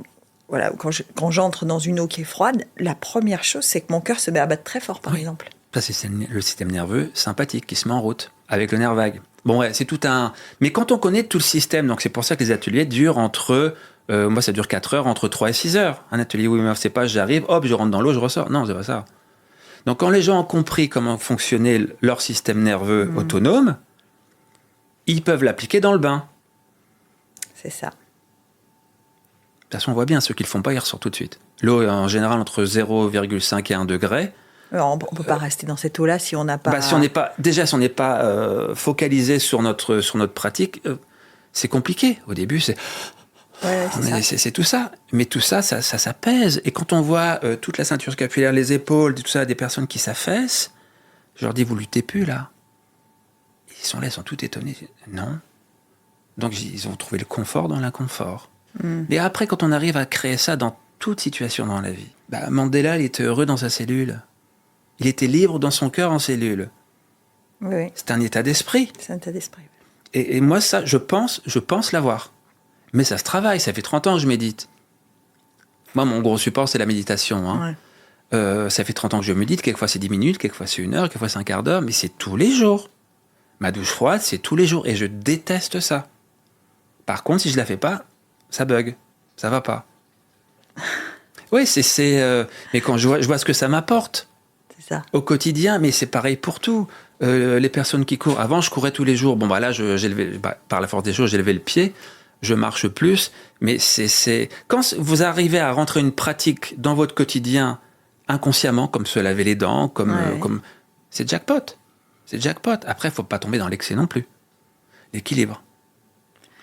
quand j'entre dans une eau qui est froide, la première chose, c'est que mon cœur se met à battre très fort, par exemple. Ça, c'est le système nerveux sympathique qui se met en route avec le nerf vague. Bon, ouais, c'est tout un... Mais quand on connaît tout le système, donc c'est pour ça que les ateliers durent entre... moi, ça dure 4 heures, entre 3 et 6 heures. Un atelier Wim Hof, c'est pas j'arrive, hop, je rentre dans l'eau, je ressors. Non, c'est pas ça. Donc quand les gens ont compris comment fonctionnait leur système nerveux autonome, ils peuvent l'appliquer dans le bain. C'est ça. De toute façon, on voit bien, ceux qui le font pas, ils ressortent tout de suite. L'eau est en général entre 0,5 et 1 degré. Alors, on ne peut pas rester dans cette eau-là si on n'a pas... Si on n'est pas focalisé sur notre pratique, c'est compliqué. Au début, c'est tout ça. Mais tout ça, ça s'apaise. Et quand on voit toute la ceinture scapulaire, les épaules, tout ça, des personnes qui s'affaissent, je leur dis, vous luttez plus, là. Ils sont là, ils sont tout étonnés. Non. Donc, ils ont trouvé le confort dans l'inconfort. Et après, quand on arrive à créer ça dans toute situation dans la vie, Mandela, il était heureux dans sa cellule. Il était libre dans son cœur en cellule. Oui. C'est un état d'esprit. C'est un état d'esprit. Et moi, ça, je pense l'avoir. Mais ça se travaille. Ça fait 30 ans que je médite. Moi, mon gros support, c'est la méditation. Hein. Ouais. Ça fait 30 ans que je médite. Quelquefois, c'est 10 minutes. Quelquefois, c'est 1 heure. Quelquefois, c'est un quart d'heure. Mais c'est tous les jours. Ma douche froide, c'est tous les jours. Et je déteste ça. Par contre, si je la fais pas, ça bug. Ça va pas. Oui, mais quand je vois ce que ça m'apporte. Ça. Au quotidien, mais c'est pareil pour tout. Les personnes qui courent. Avant, je courais tous les jours. Bon, là, par la force des choses, j'ai levé le pied. Je marche plus. Mais quand vous arrivez à rentrer une pratique dans votre quotidien inconsciemment, comme se laver les dents, c'est jackpot. C'est jackpot. Après, il ne faut pas tomber dans l'excès non plus. L'équilibre.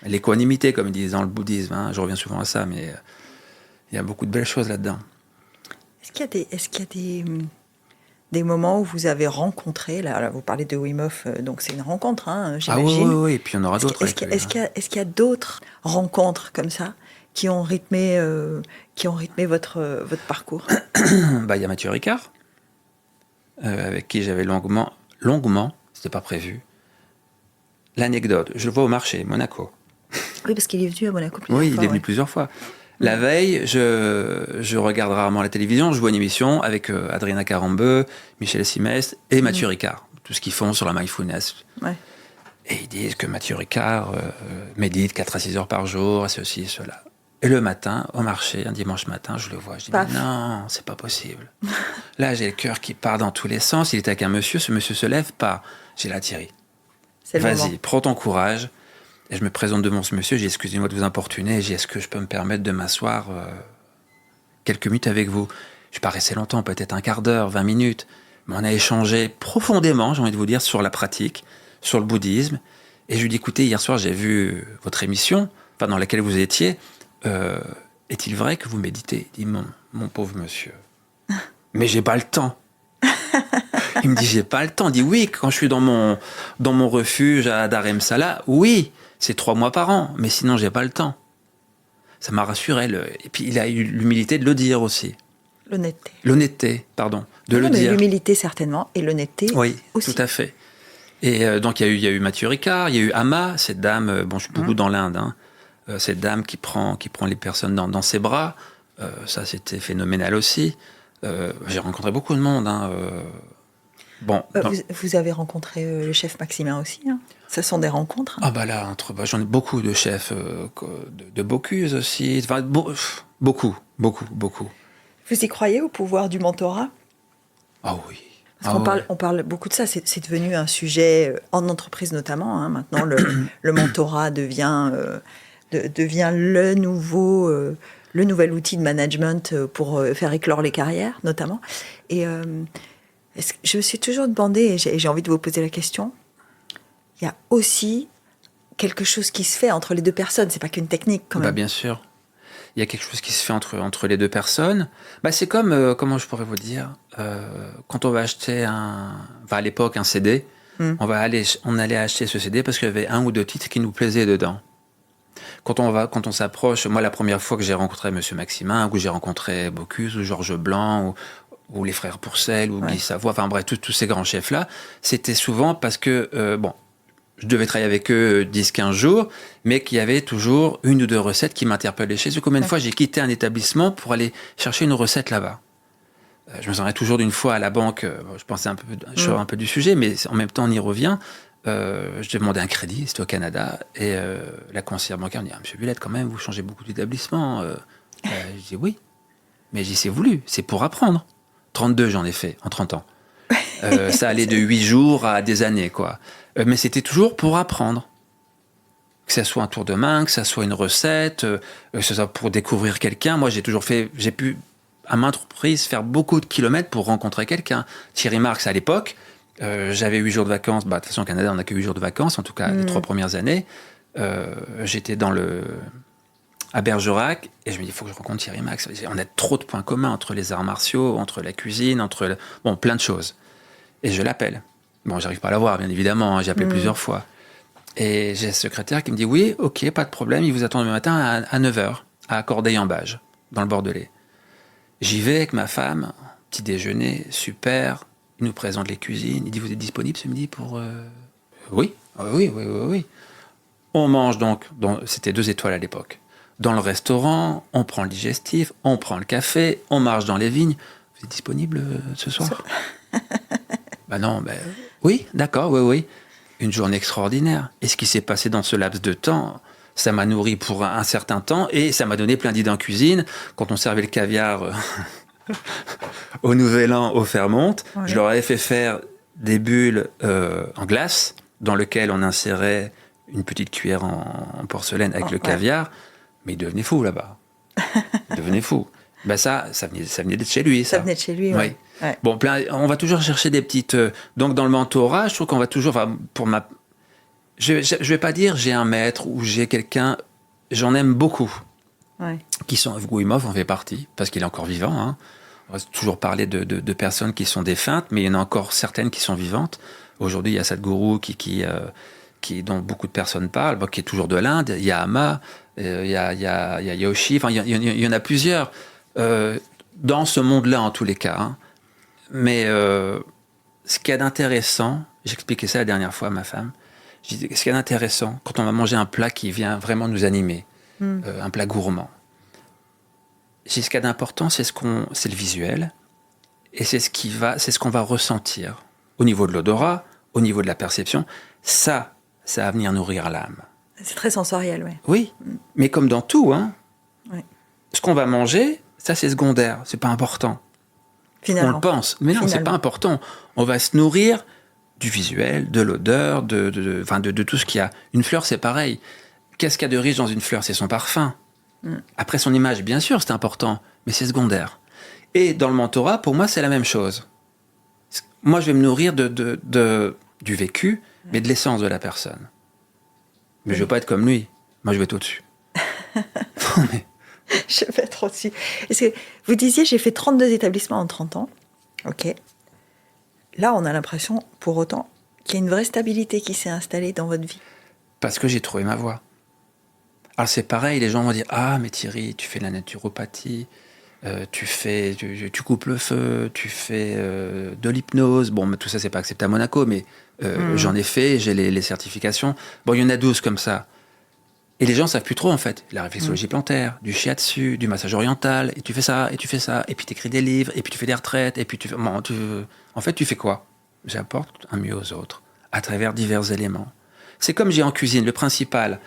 L'équanimité, comme ils disent dans le bouddhisme. Hein. Je reviens souvent à ça, mais il y a beaucoup de belles choses là-dedans. Est-ce qu'il y a des moments où vous avez rencontré, là vous parlez de Wim Hof, donc c'est une rencontre, hein, j'imagine. Ah oui, et puis il y en aura d'autres. Est-ce qu'il y a d'autres rencontres comme ça qui ont rythmé votre parcours? Il y a Mathieu Ricard, avec qui j'avais longuement, c'était pas prévu. L'anecdote, je le vois au marché, Monaco. Oui, parce qu'il est venu à Monaco plusieurs fois. Oui, il est venu plusieurs fois. La veille, je regarde rarement la télévision, je vois une émission avec Adriana Carambeu, Michel Simès et Mathieu Ricard. Tout ce qu'ils font sur la mindfulness. Ouais. Et ils disent que Mathieu Ricard médite 4 à 6 heures par jour, ceci, cela. Et le matin, au marché, un dimanche matin, je le vois. Je dis, mais non, c'est pas possible. Là, j'ai le cœur qui part dans tous les sens. Il était avec un monsieur, ce monsieur se lève pas. J'ai la Thierry. Vas-y, prends ton courage. Et je me présente devant ce monsieur, j'ai dit, excusez-moi de vous importuner, j'ai dit, est-ce que je peux me permettre de m'asseoir quelques minutes avec vous? Je suis pas resté longtemps, peut-être un quart d'heure, 20 minutes, mais on a échangé profondément, j'ai envie de vous dire, sur la pratique, sur le bouddhisme. Et je lui ai dit, écoutez, hier soir, j'ai vu votre émission, dans laquelle vous étiez. Est-il vrai que vous méditez? Il dit, mon pauvre monsieur, mais j'ai pas le temps. Il me dit, j'ai pas le temps. Il dit, oui, quand je suis dans mon refuge à Dharamsala, oui, c'est 3 mois par an, mais sinon, j'ai pas le temps. Ça m'a rassuré. Et puis, il a eu l'humilité de le dire aussi. L'honnêteté, pardon, de le dire. L'humilité, certainement, et l'honnêteté oui, aussi. Oui, tout à fait. Et donc, il y a eu Mathieu Ricard, il y a eu Amma, cette dame, je suis beaucoup dans l'Inde, hein, cette dame qui prend les personnes dans ses bras. Ça, c'était phénoménal aussi. J'ai rencontré beaucoup de monde, hein, vous avez rencontré le chef Maximin aussi, hein. Ce sont des rencontres, hein. J'en ai beaucoup de chefs, de Bocuse aussi, enfin, beaucoup. Vous y croyez au pouvoir du mentorat? Ah oui. Parce on parle beaucoup de ça, c'est devenu un sujet en entreprise notamment, hein. Maintenant le mentorat devient le nouvel outil de management pour faire éclore les carrières notamment. Et je me suis toujours demandé, et j'ai envie de vous poser la question, il y a aussi quelque chose qui se fait entre les deux personnes, c'est pas qu'une technique quand même. Bien sûr, il y a quelque chose qui se fait entre les deux personnes. C'est comme, comment je pourrais vous dire, quand on va acheter à l'époque un CD, on allait acheter ce CD parce qu'il y avait 1 ou 2 titres qui nous plaisaient dedans. Quand on s'approche, moi la première fois que j'ai rencontré Monsieur Maximin, ou j'ai rencontré Bocuse, ou Georges Blanc, ou les frères Pourcel, ou Guy Savoie, enfin bref, tous ces grands chefs-là, c'était souvent parce que, je devais travailler avec eux 10-15 jours, mais qu'il y avait toujours 1 ou 2 recettes qui m'interpellaient chez eux. Combien de fois j'ai quitté un établissement pour aller chercher une recette là-bas? Je me souviens toujours d'une fois à la banque, je pensais un peu du sujet, mais en même temps on y revient. je demandais un crédit, c'était au Canada, et la conseillère bancaire me dit « Monsieur Villette, quand même, vous changez beaucoup d'établissement. » Je dis « Oui, mais j'y c'est voulu, c'est pour apprendre. » 32, j'en ai fait en 30 ans. Ça allait de 8 jours à des années, quoi. Mais c'était toujours pour apprendre. Que ça soit un tour de main, que ça soit une recette, que ce soit pour découvrir quelqu'un. Moi, j'ai pu, à maintes reprises, faire beaucoup de kilomètres pour rencontrer quelqu'un. Thierry Marx, à l'époque, j'avais 8 jours de vacances. De toute façon, au Canada, on n'a que 8 jours de vacances, en tout cas, les 3 premières années. J'étais à Bergerac, et je me dis, il faut que je rencontre Thierry Marx. On a trop de points communs entre les arts martiaux, entre la cuisine, bon, plein de choses. Et je l'appelle. Bon, j'arrive pas à la voir, bien évidemment, hein, j'ai appelé plusieurs fois. Et j'ai un secrétaire qui me dit, oui, ok, pas de problème, il vous attend demain matin à 9h, à Corbeil-en-Bage, dans le Bordelais. J'y vais avec ma femme, petit déjeuner, super, il nous présente les cuisines, il dit, vous êtes disponible ce midi pour... Oui. On mange donc, c'était 2 étoiles à l'époque. Dans le restaurant, on prend le digestif, on prend le café, on marche dans les vignes. Vous êtes disponible ce soir? Non, oui, d'accord, oui. Une journée extraordinaire. Et ce qui s'est passé dans ce laps de temps, ça m'a nourri pour un certain temps et ça m'a donné plein d'idées en cuisine. Quand on servait le caviar au Nouvel An au Fairmont, je leur avais fait faire des bulles en glace dans lesquelles on insérait une petite cuillère en porcelaine avec le caviar. Mais il devenait fou là-bas. Il devenait fou. Ça venait de chez lui, ça. Ça venait de chez lui, oui. Ouais. Bon, on va toujours chercher des petites... donc, dans le mentorat, je trouve qu'on va toujours... Je vais pas dire j'ai un maître ou j'ai quelqu'un... J'en aime beaucoup. Ouais. Qui sont... Wim-Hof en fait partie, parce qu'il est encore vivant. Hein. On va toujours parler de personnes qui sont défuntes, mais il y en a encore certaines qui sont vivantes. Aujourd'hui, il y a Sadhguru dont beaucoup de personnes parlent, qui est toujours de l'Inde. Il y a Ama, il y a Yoshi, enfin, il y en a plusieurs. Dans ce monde-là, en tous les cas. Hein. Mais ce qu'il y a d'intéressant, j'expliquais ça la dernière fois à ma femme, je disais, ce qu'il y a d'intéressant, quand on va manger un plat qui vient vraiment nous animer, un plat gourmand, ce qu'il y a d'important, c'est le visuel, et c'est ce qu'on va ressentir au niveau de l'odorat, au niveau de la perception. Ça va venir nourrir l'âme. C'est très sensoriel, oui. Oui, mais comme dans tout, hein, ce qu'on va manger, ça c'est secondaire, c'est pas important. Finalement. On le pense, mais non, c'est pas important. On va se nourrir du visuel, de l'odeur, de tout ce qu'il y a. Une fleur, c'est pareil. Qu'est-ce qu'il y a de riche dans une fleur? C'est son parfum. Après, son image, bien sûr, c'est important, mais c'est secondaire. Et dans le mentorat, pour moi, c'est la même chose. Moi, je vais me nourrir du vécu, mais de l'essence de la personne. Mais je veux pas être comme lui. Moi, je vais être au-dessus. Je vais être au-dessus. Est-ce que vous disiez, j'ai fait 32 établissements en 30 ans. Ok. Là, on a l'impression, pour autant, qu'il y a une vraie stabilité qui s'est installée dans votre vie. Parce que j'ai trouvé ma voie. Alors, c'est pareil, les gens vont dire, ah, mais Thierry, tu fais de la naturopathie, tu coupes le feu, tu fais de l'hypnose. Bon, mais tout ça, c'est pas accepté à Monaco, mais j'en ai fait, j'ai les certifications. Bon, il y en a 12 comme ça. Et les gens savent plus trop, en fait. La réflexologie plantaire, du shiatsu, du massage oriental, et tu fais ça, et tu fais ça, et puis tu écris des livres, et puis tu fais des retraites, et puis tu fais... Bon, en fait, tu fais quoi? J'apporte un mieux aux autres, à travers divers éléments. C'est comme j'ai en cuisine, le principal,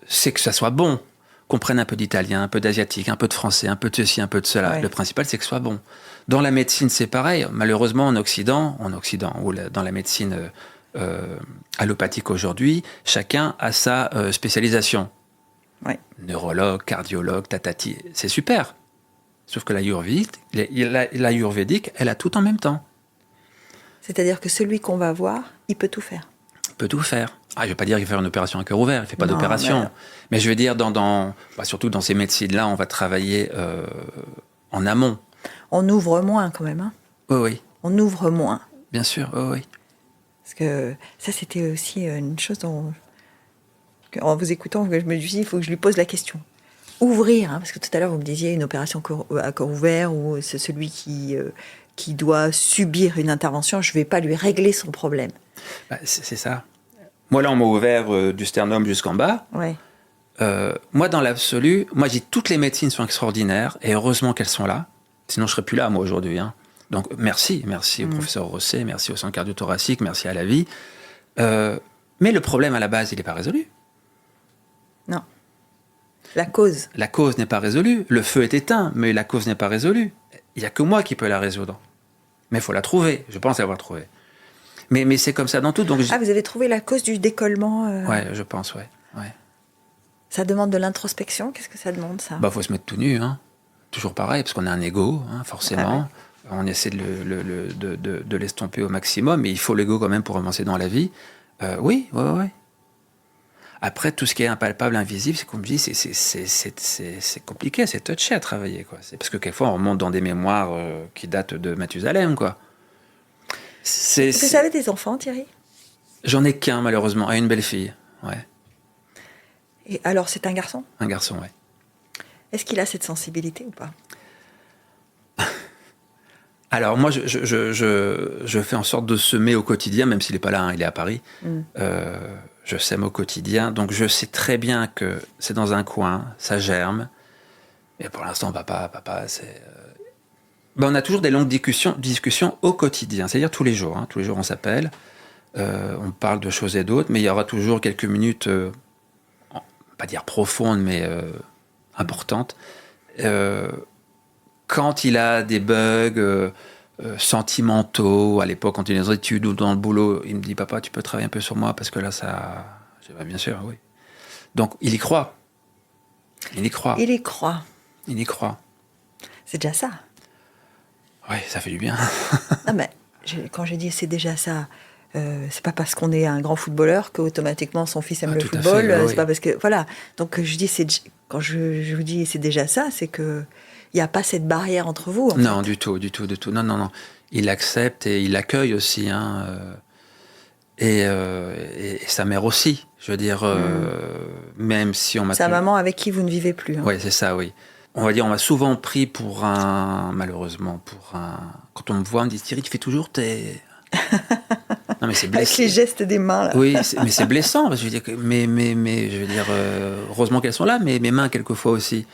c'est que ça soit bon, qu'on prenne un peu d'italien, un peu d'asiatique, un peu de français, un peu de ceci, un peu de cela. Ouais. Le principal, c'est que ce soit bon. Dans la médecine, c'est pareil. Malheureusement, en Occident, ou dans la médecine... allopathique aujourd'hui, chacun a sa spécialisation. Ouais. Neurologue, cardiologue, tatati, c'est super. Sauf que l'ayurvédique, elle a tout en même temps. C'est-à-dire que celui qu'on va voir, il peut tout faire. Il peut tout faire. Je ne vais pas dire qu'il fait une opération à cœur ouvert, il ne fait pas d'opération. Mais je veux dire, surtout dans ces médecines-là, on va travailler en amont. On ouvre moins quand même. Hein. Oui. On ouvre moins. Bien sûr, oui. Parce que ça, c'était aussi une chose en vous écoutant, je me suis dit, il faut que je lui pose la question. Ouvrir, hein, parce que tout à l'heure, vous me disiez une opération à corps ouvert, ou c'est celui qui doit subir une intervention, je ne vais pas lui régler son problème. C'est ça. Moi, là, on m'a ouvert du sternum jusqu'en bas. Ouais. Moi, dans l'absolu, moi, je dis toutes les médecines sont extraordinaires, et heureusement qu'elles sont là. Sinon, je ne serais plus là, moi, aujourd'hui. Hein. Donc, merci au professeur Rosset, merci au centre cardio-thoracique, merci à la vie. Mais le problème, à la base, il n'est pas résolu. Non. La cause. La cause n'est pas résolue. Le feu est éteint, mais la cause n'est pas résolue. Il n'y a que moi qui peux la résoudre. Mais il faut la trouver. Je pense l'avoir trouvée. Mais c'est comme ça dans tout. Donc vous avez trouvé la cause du décollement Ouais, je pense, ouais. Ça demande de l'introspection. Qu'est-ce que ça demande, ça? Faut se mettre tout nu, hein. Toujours pareil, parce qu'on a un ego, hein, forcément. Ah ouais. On essaie de l'estomper au maximum, mais il faut l'ego quand même pour avancer dans la vie. Oui. Après, tout ce qui est impalpable, invisible, c'est comme je dis, c'est compliqué, c'est touché à travailler, quoi. C'est parce que quelquefois, on remonte dans des mémoires qui datent de Mathusalem, quoi. Vous avez des enfants, Thierry? J'en ai qu'un, malheureusement, et une belle-fille, ouais. Et alors, c'est un garçon? Un garçon, ouais. Est-ce qu'il a cette sensibilité ou pas? Alors, moi, je fais en sorte de semer au quotidien, même s'il n'est pas là, hein, il est à Paris. Je sème au quotidien, donc je sais très bien que c'est dans un coin, ça germe. Et pour l'instant, papa, c'est... on a toujours des longues discussions au quotidien, c'est-à-dire tous les jours. Hein. Tous les jours, on s'appelle, on parle de choses et d'autres, mais il y aura toujours quelques minutes, pas dire profondes, mais importantes. Quand il a des bugs sentimentaux, à l'époque, quand il est dans les études ou dans le boulot, il me dit « Papa, tu peux travailler un peu sur moi, parce que là, ça... » Je dis « Bien sûr, oui. » Donc, il y croit. Il y croit. C'est déjà ça. Oui, ça fait du bien. Non, mais quand je dis c'est déjà ça, c'est pas parce qu'on est un grand footballeur qu'automatiquement son fils aime le football. Fait, oui. C'est pas parce que... Voilà. Donc, je dis, quand je vous dis c'est déjà ça, c'est que il n'y a pas cette barrière entre vous. Non, du tout. Non. Il accepte et il accueille aussi. Hein, et sa mère aussi. Je veux dire, même si on m'a... Sa maman avec qui vous ne vivez plus. Hein. Oui, c'est ça, oui. On va dire, on m'a souvent pris malheureusement, quand on me voit, on me dit, Thierry, tu fais toujours tes... Non, mais c'est blessant. Avec les gestes des mains, là. Oui, mais c'est blessant. Parce que je veux dire, mais je veux dire, heureusement qu'elles sont là, mais mes mains, quelquefois aussi.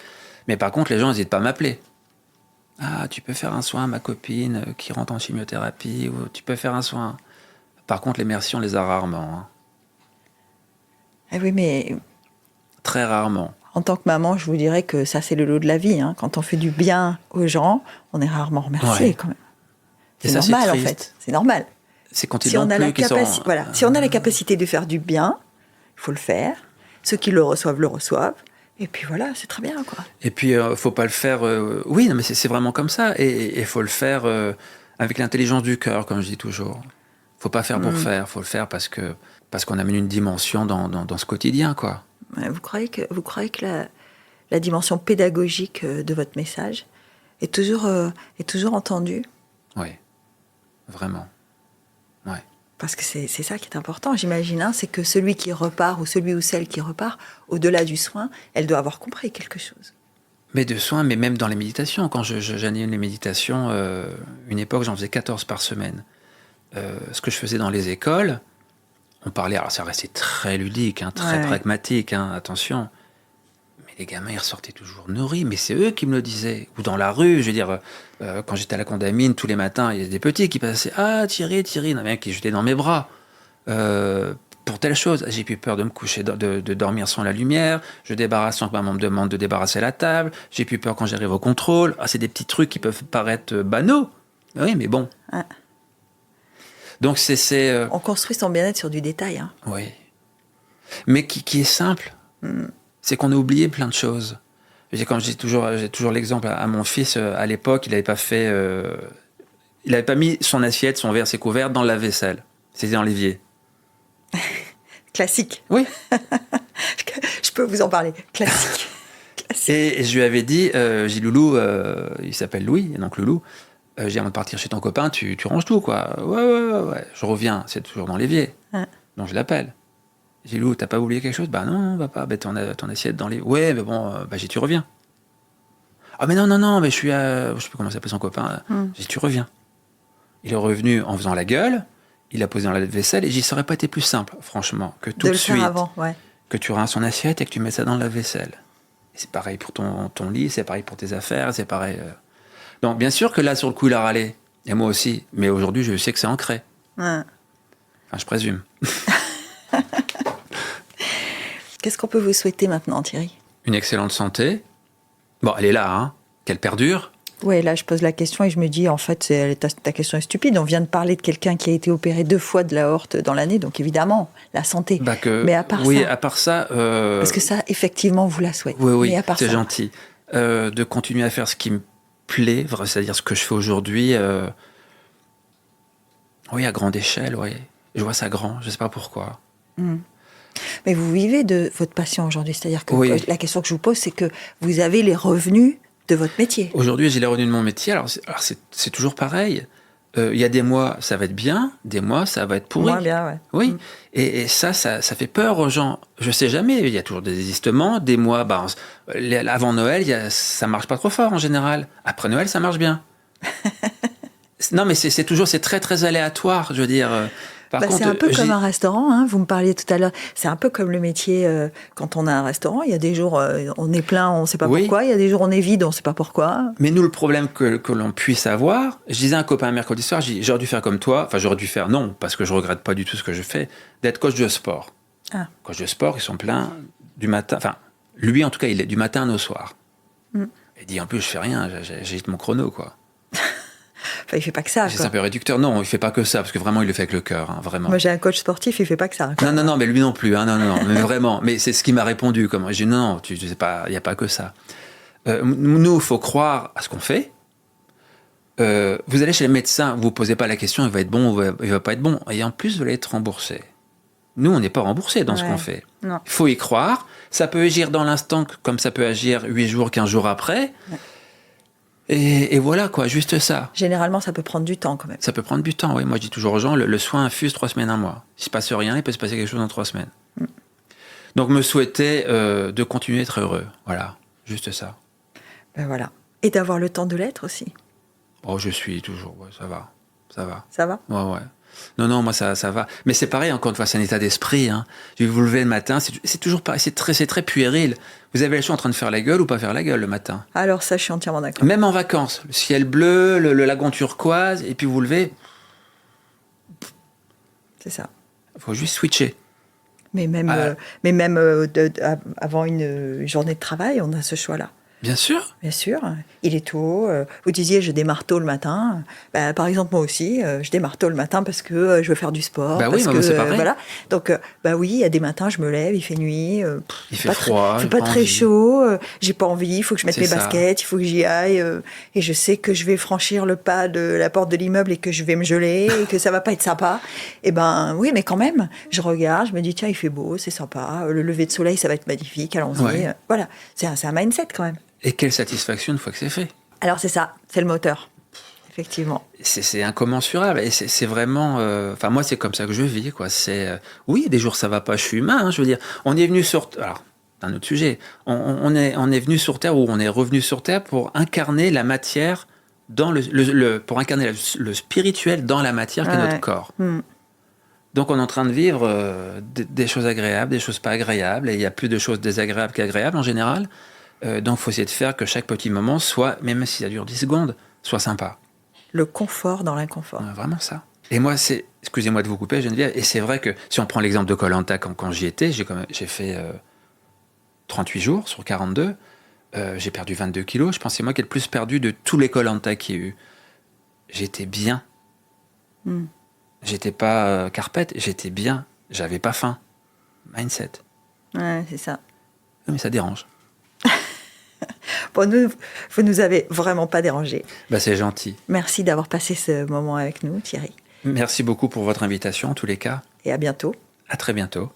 Mais par contre, les gens n'hésitent pas à m'appeler. Ah, tu peux faire un soin à ma copine qui rentre en chimiothérapie, ou tu peux faire un soin. Par contre, les merci, on les a rarement. Hein. Ah oui, mais... Très rarement. En tant que maman, je vous dirais que ça, c'est le lot de la vie. Hein. Quand on fait du bien aux gens, on est rarement remercié, quand même. C'est normal, en fait. C'est normal. C'est quand ils n'ont plus qu'ils sont... Voilà. Si on a la capacité de faire du bien, il faut le faire. Ceux qui le reçoivent. Et puis voilà, c'est très bien, quoi. Et puis, faut pas le faire... Oui, non, mais c'est vraiment comme ça. Et faut le faire avec l'intelligence du cœur, comme je dis toujours. Faut pas faire pour faire. Faut le faire parce qu'on amène une dimension dans ce quotidien, quoi. Vous croyez que la dimension pédagogique de votre message est toujours entendue? Oui, vraiment. Ouais. Parce que c'est ça qui est important, j'imagine. Hein, c'est que celui qui repart, ou celui ou celle qui repart, au-delà du soin, elle doit avoir compris quelque chose. Mais de soins, mais même dans les méditations. Quand j'anime les méditations, une époque, j'en faisais 14 par semaine. Ce que je faisais dans les écoles, on parlait, alors ça restait très ludique, hein, très pragmatique, hein, attention. Mais les gamins, ils ressortaient toujours nourris, mais c'est eux qui me le disaient. Ou dans la rue, je veux dire, quand j'étais à la Condamine, tous les matins, il y a des petits qui passaient. Ah, Thierry, il y en avait un qui jetait dans mes bras. Pour telle chose, j'ai plus peur de me coucher, de dormir sans la lumière. Je débarrasse quand maman me demande de débarrasser la table. J'ai plus peur quand j'arrive au contrôle. Ah, c'est des petits trucs qui peuvent paraître banaux. Oui, mais bon. Ah. Donc c'est on construit son bien-être sur du détail. Hein. Oui. Mais qui est simple. C'est qu'on a oublié plein de choses. Comme j'ai toujours l'exemple à mon fils, à l'époque, il n'avait pas mis son assiette, son verre, ses couverts dans le lave-vaisselle. C'était dans l'évier. Classique. Oui. Je peux vous en parler. Classique. Et je lui avais dit, j'ai Loulou, il s'appelle Louis, donc Loulou, j'ai dit, avant de partir chez ton copain, tu ranges tout, quoi. Ouais. Je reviens, c'est toujours dans l'évier. Donc je l'appelle. J'ai dit, Loulou, t'as pas oublié quelque chose? Bah non, papa, ton assiette dans les... Ouais, mais bon, j'ai dit, tu reviens. Ah mais non, mais je suis à... Je sais plus comment s'appelle son copain. J'ai dit, tu reviens. Il est revenu en faisant la gueule, il a posé dans la vaisselle, et j'ai dit, ça aurait pas été plus simple, franchement, que tout de suite, avant, que tu rinces son assiette et que tu mets ça dans la vaisselle. Et c'est pareil pour ton lit, c'est pareil pour tes affaires, c'est pareil... Donc, bien sûr que là, sur le coup, il a râlé. Et moi aussi. Mais aujourd'hui, je sais que c'est ancré. Enfin, je présume. Qu'est-ce qu'on peut vous souhaiter maintenant, Thierry? Une excellente santé. Bon, elle est là, hein. Qu'elle perdure. Ouais, là, je pose la question et je me dis, en fait, ta question est stupide. On vient de parler de quelqu'un qui a été opéré 2 fois de l'aorte dans l'année, donc évidemment, la santé. Mais à part oui, ça... à part ça... Parce que ça, effectivement, vous la souhaitez. Oui, mais à part c'est ça, gentil. De continuer à faire ce qui me plaît, c'est-à-dire ce que je fais aujourd'hui, oui, à grande échelle, oui. Je vois ça grand, je ne sais pas pourquoi. Mais vous vivez de votre passion aujourd'hui. C'est-à-dire que Oui. la question que je vous pose, c'est que vous avez les revenus de votre métier. Aujourd'hui, j'ai les revenus de mon métier. Alors c'est toujours pareil. Il y a des mois, ça va être bien. Des mois, ça va être pourri. Moins bien, ouais. Oui. Et ça fait peur aux gens. Je sais jamais. Il y a toujours des désistements. Des mois, avant Noël, ça marche pas trop fort en général. Après Noël, ça marche bien. Non, mais c'est toujours, c'est très, très aléatoire. Je veux dire... Par contre, c'est un peu comme un restaurant, hein, vous me parliez tout à l'heure. C'est un peu comme le métier quand on a un restaurant. Il y a des jours, on est plein, on ne sait pas pourquoi. Il y a des jours, on est vide, on ne sait pas pourquoi. Mais nous, le problème que l'on puisse avoir, je disais à un copain mercredi soir, j'aurais dû faire comme toi. Enfin, j'aurais dû faire, non, parce que je ne regrette pas du tout ce que je fais, d'être coach de sport. Ah. Coach de sport, ils sont pleins du matin. Enfin, lui, en tout cas, il est du matin au soir. Il dit, en plus, je fais rien, j'agite mon chrono, quoi. Enfin, il fait pas que ça. C'est un peu réducteur. Non, il fait pas que ça, parce que vraiment, il le fait avec le cœur, hein, vraiment. Moi, j'ai un coach sportif, il fait pas que ça. Non, mais lui non plus. Hein, non, mais vraiment. Mais c'est ce qu'il m'a répondu. J'ai dit non, tu sais pas, il n'y a pas que ça. Nous, il faut croire à ce qu'on fait. Vous allez chez le médecin, vous ne posez pas la question, il va être bon ou il va pas être bon. Et en plus, vous allez être remboursé. Nous, on n'est pas remboursé dans ce qu'on fait. Il faut y croire. Ça peut agir dans l'instant, comme ça peut agir 8 jours, 15 jours après. Ouais. Et voilà, quoi, juste ça. Généralement, ça peut prendre du temps, quand même. Ça peut prendre du temps, oui. Moi, je dis toujours aux gens, le soin infuse 3 semaines, 1 mois. S'il ne se passe rien, il peut se passer quelque chose dans 3 semaines. Donc, me souhaiter de continuer à être heureux. Voilà, juste ça. Ben voilà. Et d'avoir le temps de l'être aussi. Oh, je suis toujours, ouais, ça va. Ça va ? Ouais. Non, moi, ça va. Mais c'est pareil, encore une fois, c'est un état d'esprit. Hein. Vous levez le matin, c'est toujours pareil, c'est très puéril. Vous avez le choix en train de faire la gueule ou pas faire la gueule le matin. Alors ça, je suis entièrement d'accord. Même en vacances, le ciel bleu, le lagon turquoise, et puis vous levez. C'est ça. Il faut juste switcher. Mais même, avant une journée de travail, on a ce choix-là. Bien sûr. Il est tôt. Vous disiez, je démarre tôt le matin. Par exemple, moi aussi, je démarre tôt le matin parce que je veux faire du sport. Oui, c'est pareil. Voilà. Donc, oui, il y a des matins, je me lève, il fait nuit. Il fait froid. Il fait pas très chaud. J'ai pas envie. Il faut que je mette mes baskets. Il faut que j'y aille. Et je sais que je vais franchir le pas de la porte de l'immeuble et que je vais me geler et que ça va pas être sympa. Et oui, mais quand même, je regarde, je me dis, tiens, il fait beau, c'est sympa. Le lever de soleil, ça va être magnifique. Allons-y. Ouais. Voilà. C'est un mindset quand même. Et quelle satisfaction une fois que c'est fait. Alors c'est ça, c'est le moteur, effectivement. C'est incommensurable et c'est vraiment... Enfin moi c'est comme ça que je vis, quoi. Oui, des jours ça va pas, je suis humain, hein, je veux dire. On est venu sur... Alors, c'est un autre sujet. On est venu sur Terre, ou on est revenu sur Terre pour incarner la matière, pour incarner le spirituel dans la matière qui est notre corps. Donc on est en train de vivre des choses agréables, des choses pas agréables, et il y a plus de choses désagréables qu'agréables en général. Donc, il faut essayer de faire que chaque petit moment soit, même si ça dure 10 secondes, soit sympa. Le confort dans l'inconfort. Vraiment ça. Et moi, excusez-moi de vous couper, Geneviève, et c'est vrai que si on prend l'exemple de Koh Lanta, quand j'y étais, j'ai fait 38 jours sur 42, j'ai perdu 22 kilos, je pense que c'est moi qui ai le plus perdu de tous les Koh Lanta qu'il y a eu. J'étais bien. J'étais pas carpette, j'étais bien. J'avais pas faim. Mindset. Ouais, c'est ça. Mais ça dérange. Bon, vous nous avez vraiment pas dérangé. C'est gentil. Merci d'avoir passé ce moment avec nous, Thierry. Merci beaucoup pour votre invitation, en tous les cas. Et à bientôt. À très bientôt.